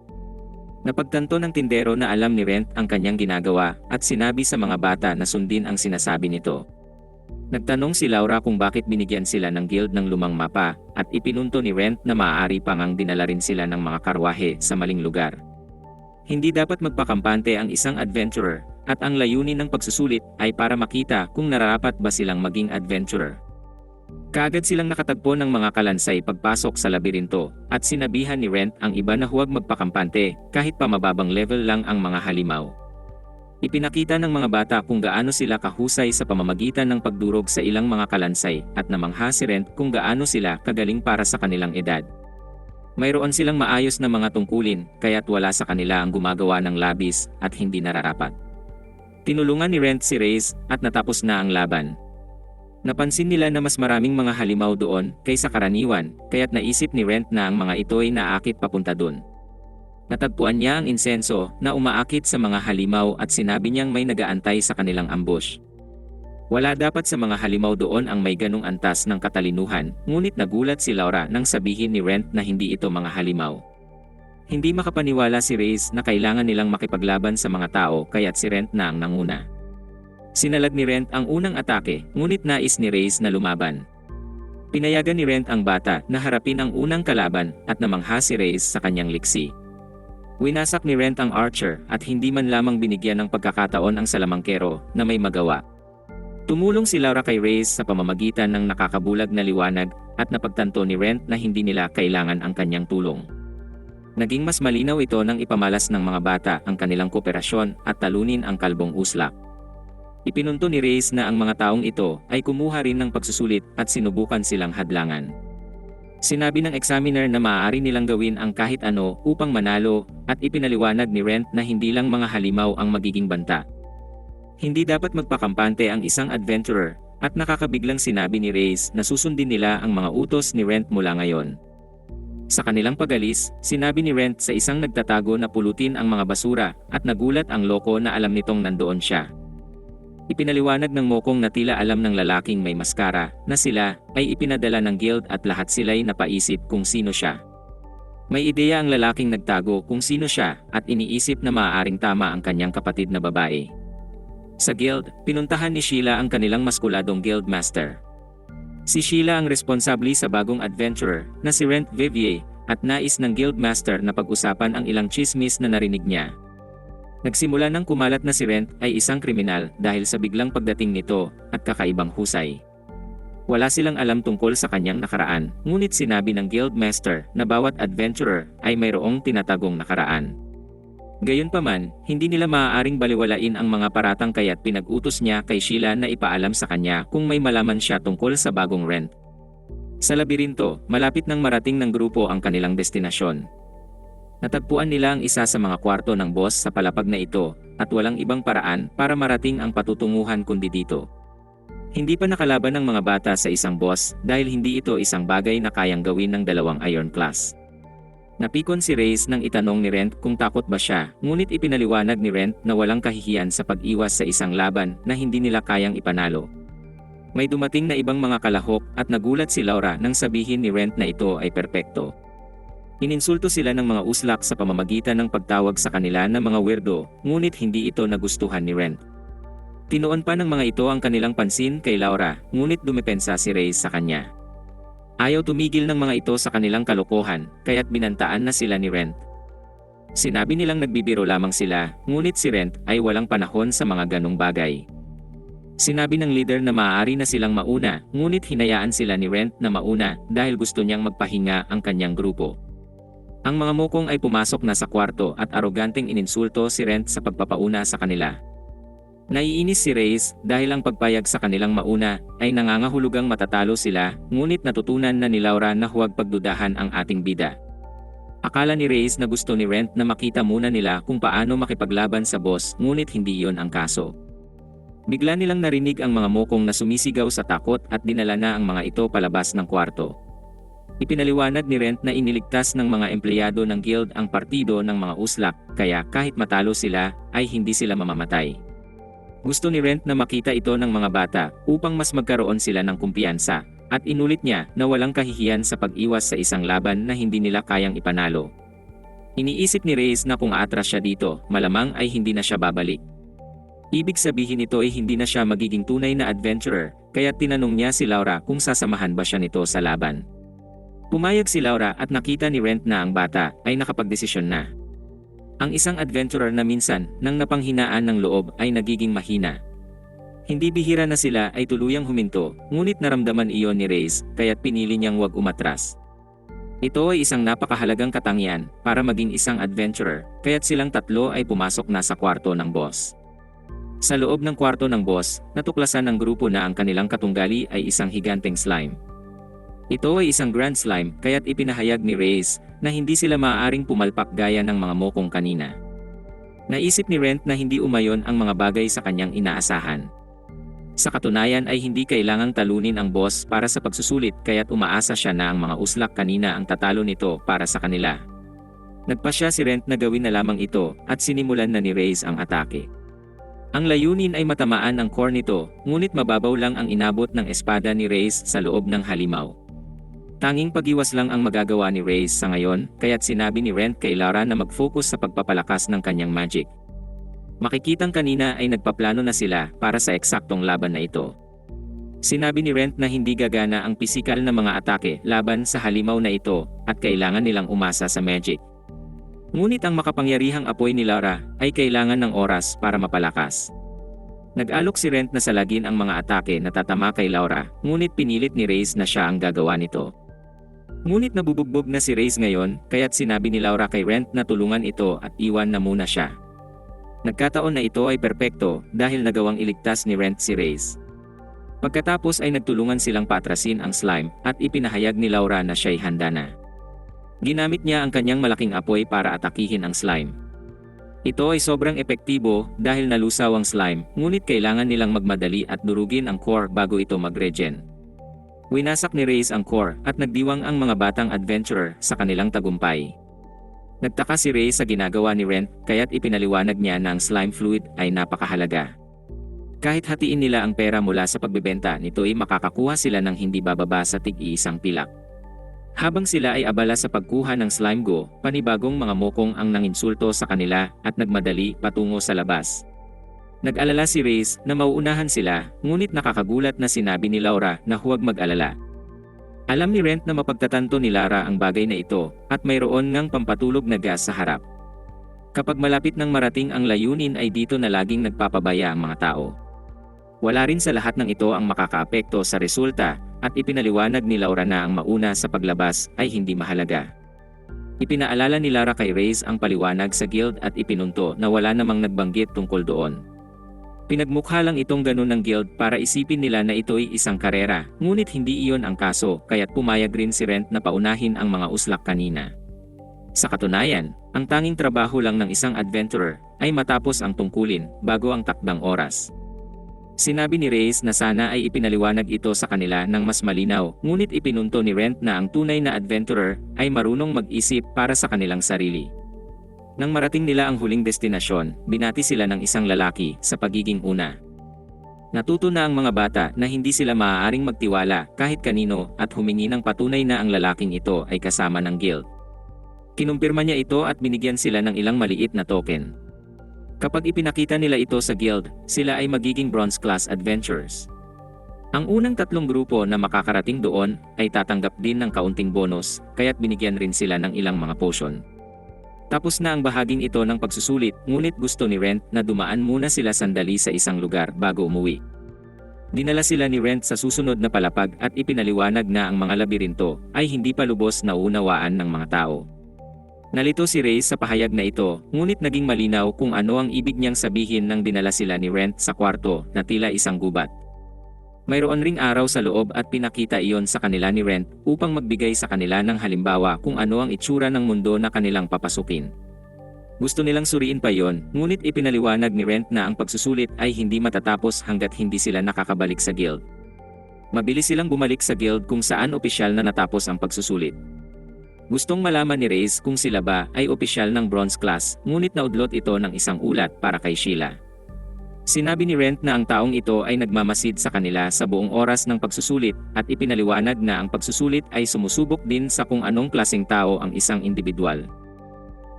Napagtanto ng tindero na alam ni Rent ang kanyang ginagawa, at sinabi sa mga bata na sundin ang sinasabi nito. Nagtanong si Laura kung bakit binigyan sila ng guild ng lumang mapa, at ipinunto ni Rent na maaari pang ang dinala rin sila ng mga karwahe sa maling lugar. Hindi dapat magpakampante ang isang adventurer, at ang layunin ng pagsusulit ay para makita kung nararapat ba silang maging adventurer. Kaagad silang nakatagpo ng mga kalansay pagpasok sa labirinto, at sinabihan ni Rent ang iba na huwag magpakampante kahit pa mababang level lang ang mga halimaw. Ipinakita ng mga bata kung gaano sila kahusay sa pamamagitan ng pagdurog sa ilang mga kalansay, at namangha si Rent kung gaano sila kagaling para sa kanilang edad. Mayroon silang maayos na mga tungkulin, kaya't wala sa kanila ang gumagawa ng labis at hindi nararapat. Tinulungan ni Rent si Reyes, at natapos na ang laban. Napansin nila na mas maraming mga halimaw doon kaysa karaniwan, kaya't naisip ni Rent na ang mga ito ay naakit papunta doon. Natagpuan niya ang insenso na umaakit sa mga halimaw at sinabi niyang may nagaantay sa kanilang ambush. Wala dapat sa mga halimaw doon ang may ganong antas ng katalinuhan, ngunit nagulat si Laura nang sabihin ni Rent na hindi ito mga halimaw. Hindi makapaniwala si Reyes na kailangan nilang makipaglaban sa mga tao, kaya't si Rent na ang nanguna. Sinalag ni Rent ang unang atake, ngunit nais ni Reyes na lumaban. Pinayagan ni Rent ang bata na harapin ang unang kalaban, at namangha si Reyes sa kanyang liksi. Winasak ni Rent ang archer, at hindi man lamang binigyan ng pagkakataon ang salamangkero na may magawa. Tumulong si Laura kay Reyes sa pamamagitan ng nakakabulag na liwanag, at napagtanto ni Rent na hindi nila kailangan ang kanyang tulong. Naging mas malinaw ito nang ipamalas ng mga bata ang kanilang kooperasyon at talunin ang kalbong uslak. Ipinunto ni Reyes na ang mga taong ito ay kumuha rin ng pagsusulit at sinubukan silang hadlangan. Sinabi ng examiner na maaari nilang gawin ang kahit ano upang manalo, at ipinaliwanag ni Rent na hindi lang mga halimaw ang magiging banta. Hindi dapat magpakampante ang isang adventurer, at nakakabiglang sinabi ni Reyes na susundin nila ang mga utos ni Rent mula ngayon. Sa kanilang pagalis, sinabi ni Rent sa isang nagtatago na pulutin ang mga basura, at nagulat ang loko na alam nitong nandoon siya. Ipinaliwanag ng mokong na tila alam ng lalaking may maskara na sila ay ipinadala ng guild at lahat sila'y napaisip kung sino siya. May ideya ang lalaking nagtago kung sino siya at iniisip na maaaring tama ang kanyang kapatid na babae. Sa guild, pinuntahan ni Sheila ang kanilang maskuladong guild master. Si Sheila ang responsable sa bagong adventurer na si Rent Vivier, at nais ng guild master na pag-usapan ang ilang chismis na narinig niya. Nagsimula nang kumalat na si Rent ay isang kriminal dahil sa biglang pagdating nito at kakaibang husay. Wala silang alam tungkol sa kanyang nakaraan, ngunit sinabi ng guildmaster na bawat adventurer ay mayroong tinatagong nakaraan. Gayunpaman, hindi nila maaaring baliwalain ang mga paratang, kaya't pinag-utos niya kay Sheila na ipaalam sa kanya kung may malaman siya tungkol sa bagong Rent. Sa labirinto, malapit nang marating ng grupo ang kanilang destinasyon. Natagpuan nila ang isa sa mga kwarto ng boss sa palapag na ito, at walang ibang paraan para marating ang patutunguhan kundi dito. Hindi pa nakalaban ng mga bata sa isang boss dahil hindi ito isang bagay na kayang gawin ng 2 iron class. Napikon si Reyes nang itanong ni Rent kung takot ba siya, ngunit ipinaliwanag ni Rent na walang kahihiyan sa pag-iwas sa isang laban na hindi nila kayang ipanalo. May dumating na ibang mga kalahok at nagulat si Laura nang sabihin ni Rent na ito ay perpekto. Ininsulto sila ng mga uslak sa pamamagitan ng pagtawag sa kanila na mga weirdo, ngunit hindi ito nagustuhan ni Rent. Tinuon pa ng mga ito ang kanilang pansin kay Laura, ngunit dumepensa si Reyes sa kanya. Ayaw tumigil ng mga ito sa kanilang kalokohan, kaya't binantaan na sila ni Rent. Sinabi nilang nagbibiro lamang sila, ngunit si Rent ay walang panahon sa mga ganong bagay. Sinabi ng leader na maaari na silang mauna, ngunit hinayaan sila ni Rent na mauna dahil gusto niyang magpahinga ang kanyang grupo. Ang mga mokong ay pumasok na sa kwarto at aroganteng ininsulto si Rent sa pagpapauna sa kanila. Naiinis si Reyes dahil ang pagpayag sa kanilang mauna ay nangangahulugang matatalo sila, ngunit natutunan na ni Laura na huwag pagdudahan ang ating bida. Akala ni Reyes na gusto ni Rent na makita muna nila kung paano makipaglaban sa boss, ngunit hindi iyon ang kaso. Bigla nilang narinig ang mga mokong na sumisigaw sa takot at dinala na ang mga ito palabas ng kwarto. Ipinaliwanag ni Rent na iniligtas ng mga empleyado ng guild ang partido ng mga uslak, kaya kahit matalo sila, ay hindi sila mamamatay. Gusto ni Rent na makita ito ng mga bata upang mas magkaroon sila ng kumpiyansa, at inulit niya na walang kahihiyan sa pag-iwas sa isang laban na hindi nila kayang ipanalo. Iniisip ni Reyes na kung aatras siya dito, malamang ay hindi na siya babalik. Ibig sabihin nito ay hindi na siya magiging tunay na adventurer, kaya tinanong niya si Laura kung sasamahan ba siya nito sa laban. Pumayag si Laura at nakita ni Rent na ang bata ay nakapagdesisyon na. Ang isang adventurer na minsan, nang napanghinaan ng loob ay nagiging mahina. Hindi bihira na sila ay tuluyang huminto, ngunit naramdaman iyon ni Reyes, kaya't pinili niyang huwag umatras. Ito ay isang napakahalagang katangian para maging isang adventurer, kaya't silang tatlo ay pumasok na sa kwarto ng boss. Sa loob ng kwarto ng boss, natuklasan ng grupo na ang kanilang katunggali ay isang higanteng slime. Ito ay isang grand slime, kaya't ipinahayag ni Reyes na hindi sila maaaring pumalpak gaya ng mga mokong kanina. Naisip ni Rent na hindi umayon ang mga bagay sa kanyang inaasahan. Sa katunayan ay hindi kailangang talunin ang boss para sa pagsusulit, kaya't umaasa siya na ang mga uslak kanina ang tatalo nito para sa kanila. Nagpasya si Rent na gawin na lamang ito at sinimulan na ni Reyes ang atake. Ang layunin ay matamaan ang core nito, ngunit mababaw lang ang inabot ng espada ni Reyes sa loob ng halimaw. Tanging pag-iwas lang ang magagawa ni Reyes sa ngayon, kaya't sinabi ni Rent kay Laura na mag-focus sa pagpapalakas ng kanyang magic. Makikitang kanina ay nagpaplano na sila para sa eksaktong laban na ito. Sinabi ni Rent na hindi gagana ang pisikal na mga atake laban sa halimaw na ito at kailangan nilang umasa sa magic. Ngunit ang makapangyarihang apoy ni Laura ay kailangan ng oras para mapalakas. Nag-alok si Rent na salagin ang mga atake na tatama kay Laura, ngunit pinilit ni Reyes na siya ang gagawa nito. Ngunit nabubugbog na si Reyes ngayon, kaya't sinabi ni Laura kay Rent na tulungan ito at iwan na muna siya. Nagkataon na ito ay perpekto dahil nagawang iligtas ni Rent si Reyes. Pagkatapos ay nagtulungan silang paatrasin ang slime at ipinahayag ni Laura na siya'y handa na. Ginamit niya ang kanyang malaking apoy para atakihin ang slime. Ito ay sobrang epektibo dahil nalusaw ang slime, ngunit kailangan nilang magmadali at durugin ang core bago ito mag-regen. Winasak ni Reyes ang core at nagdiwang ang mga batang adventurer sa kanilang tagumpay. Nagtaka si Reyes sa ginagawa ni Rent, kaya't ipinaliwanag niya na ang slime fluid ay napakahalaga. Kahit hatiin nila ang pera mula sa pagbebenta nito ay makakakuha sila ng hindi bababa sa tig-iisang pilak. Habang sila ay abala sa pagkuha ng slime go, panibagong mga mokong ang nanginsulto sa kanila at nagmadali patungo sa labas. Nag-alala si Reyes na mauunahan sila, ngunit nakakagulat na sinabi ni Laura na huwag mag-alala. Alam ni Rent na mapagtatanto ni Laura ang bagay na ito at mayroon ngang pampatulog na gas sa harap. Kapag malapit nang marating ang layunin ay dito na laging nagpapabaya ang mga tao. Wala rin sa lahat ng ito ang makakaapekto sa resulta, at ipinaliwanag ni Laura na ang mauna sa paglabas ay hindi mahalaga. Ipinaalala ni Laura kay Reyes ang paliwanag sa guild at ipinunto na wala namang nagbanggit tungkol doon. Pinagmukha lang itong ganun ng guild para isipin nila na ito'y isang karera, ngunit hindi iyon ang kaso, kaya't pumayag rin si Rent na paunahin ang mga uslak kanina. Sa katunayan, ang tanging trabaho lang ng isang adventurer ay matapos ang tungkulin bago ang takdang oras. Sinabi ni Reyes na sana ay ipinaliwanag ito sa kanila ng mas malinaw, ngunit ipinunto ni Rent na ang tunay na adventurer ay marunong mag-isip para sa kanilang sarili. Nang marating nila ang huling destinasyon, binati sila ng isang lalaki sa pagiging una. Natuto na ang mga bata na hindi sila maaaring magtiwala kahit kanino at humingi ng patunay na ang lalaking ito ay kasama ng guild. Kinumpirma niya ito at binigyan sila ng ilang maliit na token. Kapag ipinakita nila ito sa guild, sila ay magiging bronze class adventurers. Ang unang tatlong grupo na makakarating doon ay tatanggap din ng kaunting bonus, kaya't binigyan rin sila ng ilang mga potion. Tapos na ang bahaging ito ng pagsusulit, ngunit gusto ni Rent na dumaan muna sila sandali sa isang lugar bago umuwi. Dinala sila ni Rent sa susunod na palapag at ipinaliwanag na ang mga labirinto ay hindi pa lubos na uunawaan ng mga tao. Nalito si Reyes sa pahayag na ito, ngunit naging malinaw kung ano ang ibig niyang sabihin nang dinala sila ni Rent sa kwarto na tila isang gubat. Mayroon ring araw sa loob at pinakita iyon sa kanila ni Rent upang magbigay sa kanila ng halimbawa kung ano ang itsura ng mundo na kanilang papasukin. Gusto nilang suriin pa yon, ngunit ipinaliwanag ni Rent na ang pagsusulit ay hindi matatapos hanggat hindi sila nakakabalik sa guild. Mabilis silang bumalik sa guild kung saan opisyal na natapos ang pagsusulit. Gustong malaman ni Reyes kung sila ba ay opisyal ng bronze class, ngunit naudlot ito ng isang ulat para kay Sheila. Sinabi ni Rent na ang taong ito ay nagmamasid sa kanila sa buong oras ng pagsusulit at ipinaliwanag na ang pagsusulit ay sumusubok din sa kung anong klaseng tao ang isang individual.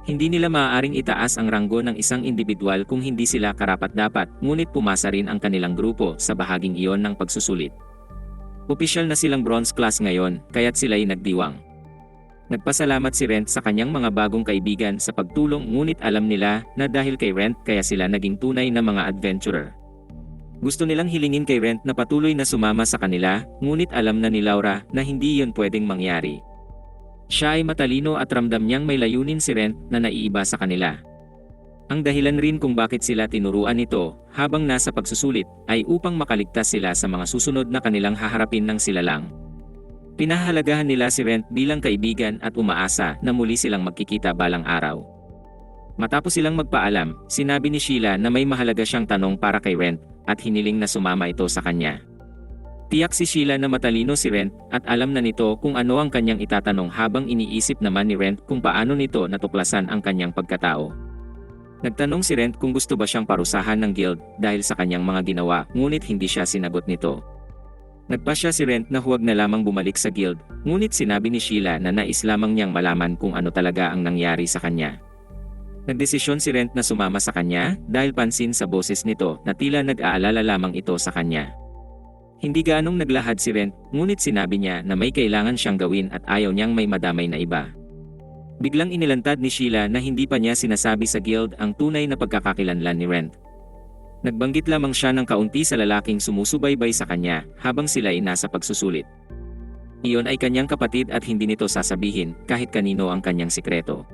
Hindi nila maaaring itaas ang ranggo ng isang individual kung hindi sila karapat-dapat, ngunit pumasa rin ang kanilang grupo sa bahaging iyon ng pagsusulit. Opisyal na silang bronze class ngayon, kaya't sila'y nagdiwang. Nagpasalamat si Rent sa kanyang mga bagong kaibigan sa pagtulong, ngunit alam nila na dahil kay Rent kaya sila naging tunay na mga adventurer. Gusto nilang hilingin kay Rent na patuloy na sumama sa kanila, ngunit alam na ni Laura na hindi iyon pwedeng mangyari. Siya ay matalino at ramdam niyang may layunin si Rent na naiiba sa kanila. Ang dahilan rin kung bakit sila tinuruan nito habang nasa pagsusulit ay upang makaligtas sila sa mga susunod na kanilang haharapin ng sila lang. Pinahalagahan nila si Rent bilang kaibigan at umaasa na muli silang magkikita balang araw. Matapos silang magpaalam, sinabi ni Sheila na may mahalaga siyang tanong para kay Rent at hiniling na sumama ito sa kanya. Tiyak si Sheila na matalino si Rent at alam na nito kung ano ang kanyang itatanong habang iniisip naman ni Rent kung paano nito natuklasan ang kanyang pagkatao. Nagtanong si Rent kung gusto ba siyang parusahan ng guild dahil sa kanyang mga ginawa, ngunit hindi siya sinagot nito. Nagpasya si Rent na huwag na lamang bumalik sa guild, ngunit sinabi ni Sheila na nais lamang niyang malaman kung ano talaga ang nangyari sa kanya. Nagdesisyon si Rent na sumama sa kanya dahil pansin sa boses nito na tila nag-aalala lamang ito sa kanya. Hindi gaanong naglahad si Rent, ngunit sinabi niya na may kailangan siyang gawin at ayaw niyang may madamay na iba. Biglang inilantad ni Sheila na hindi pa niya sinasabi sa guild ang tunay na pagkakakilanlan ni Rent. Nagbanggit lamang siya ng kaunti sa lalaking sumusubaybay sa kanya habang sila ay nasa pagsusulit. Iyon ay kanyang kapatid at hindi nito sasabihin kahit kanino ang kanyang sikreto.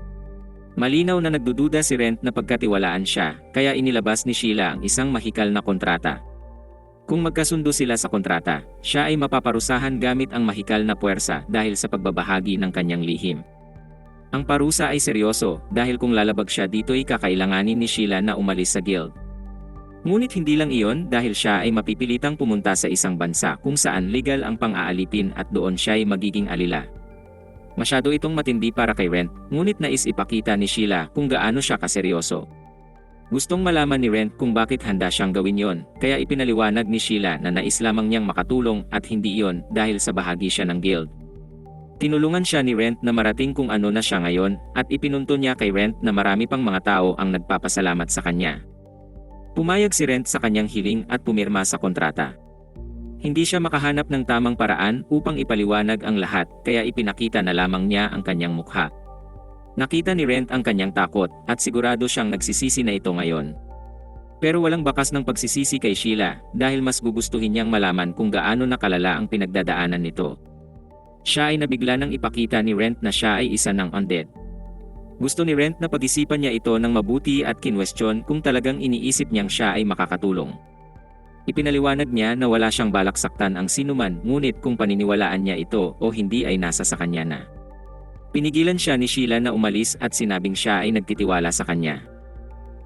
Malinaw na nagdududa si Rent na pagkatiwalaan siya, kaya inilabas ni Sheila ang isang mahikal na kontrata. Kung magkasundo sila sa kontrata, siya ay mapaparusahan gamit ang mahikal na puwersa dahil sa pagbabahagi ng kanyang lihim. Ang parusa ay seryoso dahil kung lalabag siya dito ay kakailanganin ni Sheila na umalis sa guild. Ngunit hindi lang iyon dahil siya ay mapipilitang pumunta sa isang bansa kung saan legal ang pang-aalipin at doon siya ay magiging alila. Masyado itong matindi para kay Rent, ngunit nais ipakita ni Sheila kung gaano siya kaseryoso. Gustong malaman ni Rent kung bakit handa siyang gawin yon, kaya ipinaliwanag ni Sheila na nais lamang niyang makatulong at hindi iyon dahil sa bahagi siya ng guild. Tinulungan siya ni Rent na marating kung ano na siya ngayon at ipinunto niya kay Rent na marami pang mga tao ang nagpapasalamat sa kanya. Pumayag si Rent sa kanyang hiling at pumirma sa kontrata. Hindi siya makahanap ng tamang paraan upang ipaliwanag ang lahat, kaya ipinakita na lamang niya ang kanyang mukha. Nakita ni Rent ang kanyang takot at sigurado siyang nagsisisi na ito ngayon. Pero walang bakas ng pagsisisi kay Sheila dahil mas gugustuhin niyang malaman kung gaano nakalala ang pinagdadaanan nito. Siya ay nabigla nang ipakita ni Rent na siya ay isa ng undead. Gusto ni Rent na pag-isipan niya ito ng mabuti at kinwestiyon kung talagang iniisip niyang siya ay makakatulong. Ipinaliwanag niya na wala siyang balak saktan ang sinuman, ngunit kung paniniwalaan niya ito o hindi ay nasa sa kanya na. Pinigilan siya ni Sheila na umalis at sinabing siya ay nagtitiwala sa kanya.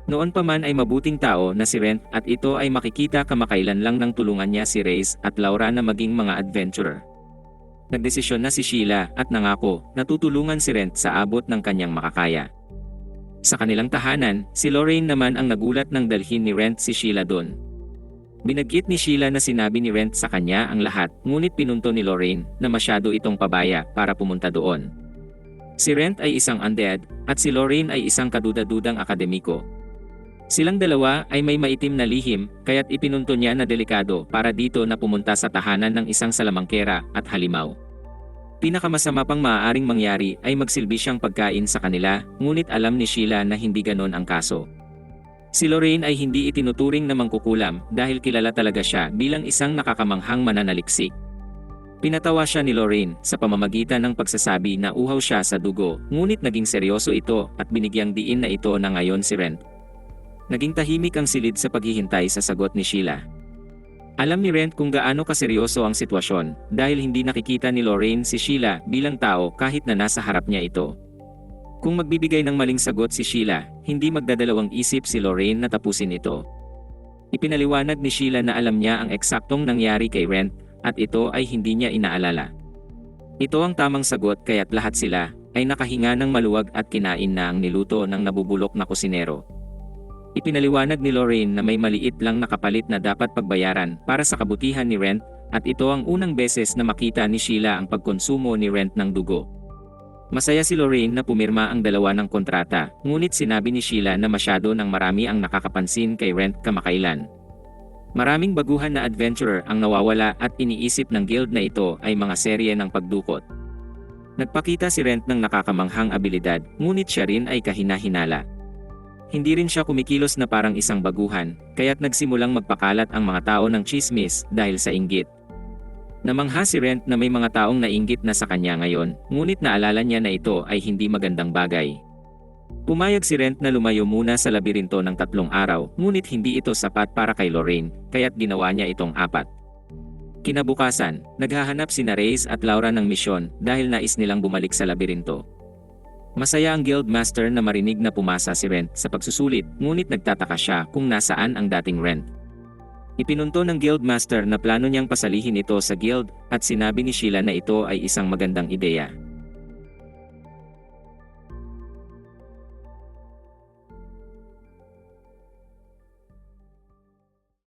Noon pa man ay mabuting tao na si Rent at ito ay makikita kamakailan lang nang tulungan niya si Reyes at Laura na maging mga adventurer. Nagdesisyon na si Sheila at nangako na tutulungan si Rent sa abot ng kanyang makakaya. Sa kanilang tahanan, si Lorraine naman ang nagulat nang dalhin ni Rent si Sheila doon. Binagkit ni Sheila na sinabi ni Rent sa kanya ang lahat, ngunit pinunto ni Lorraine na masyado itong pabaya para pumunta doon. Si Rent ay isang undead, at si Lorraine ay isang kaduda-dudang akademiko. Silang dalawa ay may maitim na lihim, kaya't ipinunto niya na delikado para dito na pumunta sa tahanan ng isang salamangkera at halimaw. Pinakamasama pang maaaring mangyari ay magsilbi siyang pagkain sa kanila, ngunit alam ni Sheila na hindi ganon ang kaso. Si Lorraine ay hindi itinuturing na mangkukulam dahil kilala talaga siya bilang isang nakakamanghang mananaliksik. Pinatawa siya ni Lorraine sa pamamagitan ng pagsasabi na uhaw siya sa dugo, ngunit naging seryoso ito at binigyang diin na ito na ngayon si Rent. Naging tahimik ang silid sa paghihintay sa sagot ni Sheila. Alam ni Rent kung gaano kaseryoso ang sitwasyon dahil hindi nakikita ni Lorraine si Sheila bilang tao kahit na nasa harap niya ito. Kung magbibigay ng maling sagot si Sheila, hindi magdadalawang isip si Lorraine na tapusin ito. Ipinaliwanag ni Sheila na alam niya ang eksaktong nangyari kay Rent at ito ay hindi niya inaalala. Ito ang tamang sagot kaya't lahat sila ay nakahinga ng maluwag at kinain na ang niluto ng nabubulok na kusinero. Ipinaliwanag ni Lorraine na may maliit lang na kapalit na dapat pagbayaran para sa kabutihan ni Rent at ito ang unang beses na makita ni Sheila ang pagkonsumo ni Rent ng dugo. Masaya si Lorraine na pumirma ang dalawa ng kontrata, ngunit sinabi ni Sheila na masyado ng marami ang nakakapansin kay Rent kamakailan. Maraming baguhan na adventurer ang nawawala at iniisip ng guild na ito ay mga serye ng pagdukot. Nagpakita si Rent ng nakakamanghang abilidad, ngunit siya rin ay kahina-hinala. Hindi rin siya kumikilos na parang isang baguhan, kaya't nagsimulang magpakalat ang mga tao ng chismis dahil sa inggit. Namangha si Rent na may mga taong nainggit na sa kanya ngayon, ngunit naalala niya na ito ay hindi magandang bagay. Pumayag si Rent na lumayo muna sa labirinto ng 3 araw, ngunit hindi ito sapat para kay Lorraine, kaya't ginawa niya itong 4. Kinabukasan, naghahanap sina Reyes at Laura ng misyon dahil nais nilang bumalik sa labirinto. Masaya ang Guildmaster na marinig na pumasa si Rent sa pagsusulit, ngunit nagtataka siya kung nasaan ang dating Rent. Ipinunto ng Guildmaster na plano niyang pasalihin ito sa guild at sinabi ni Sheila na ito ay isang magandang ideya.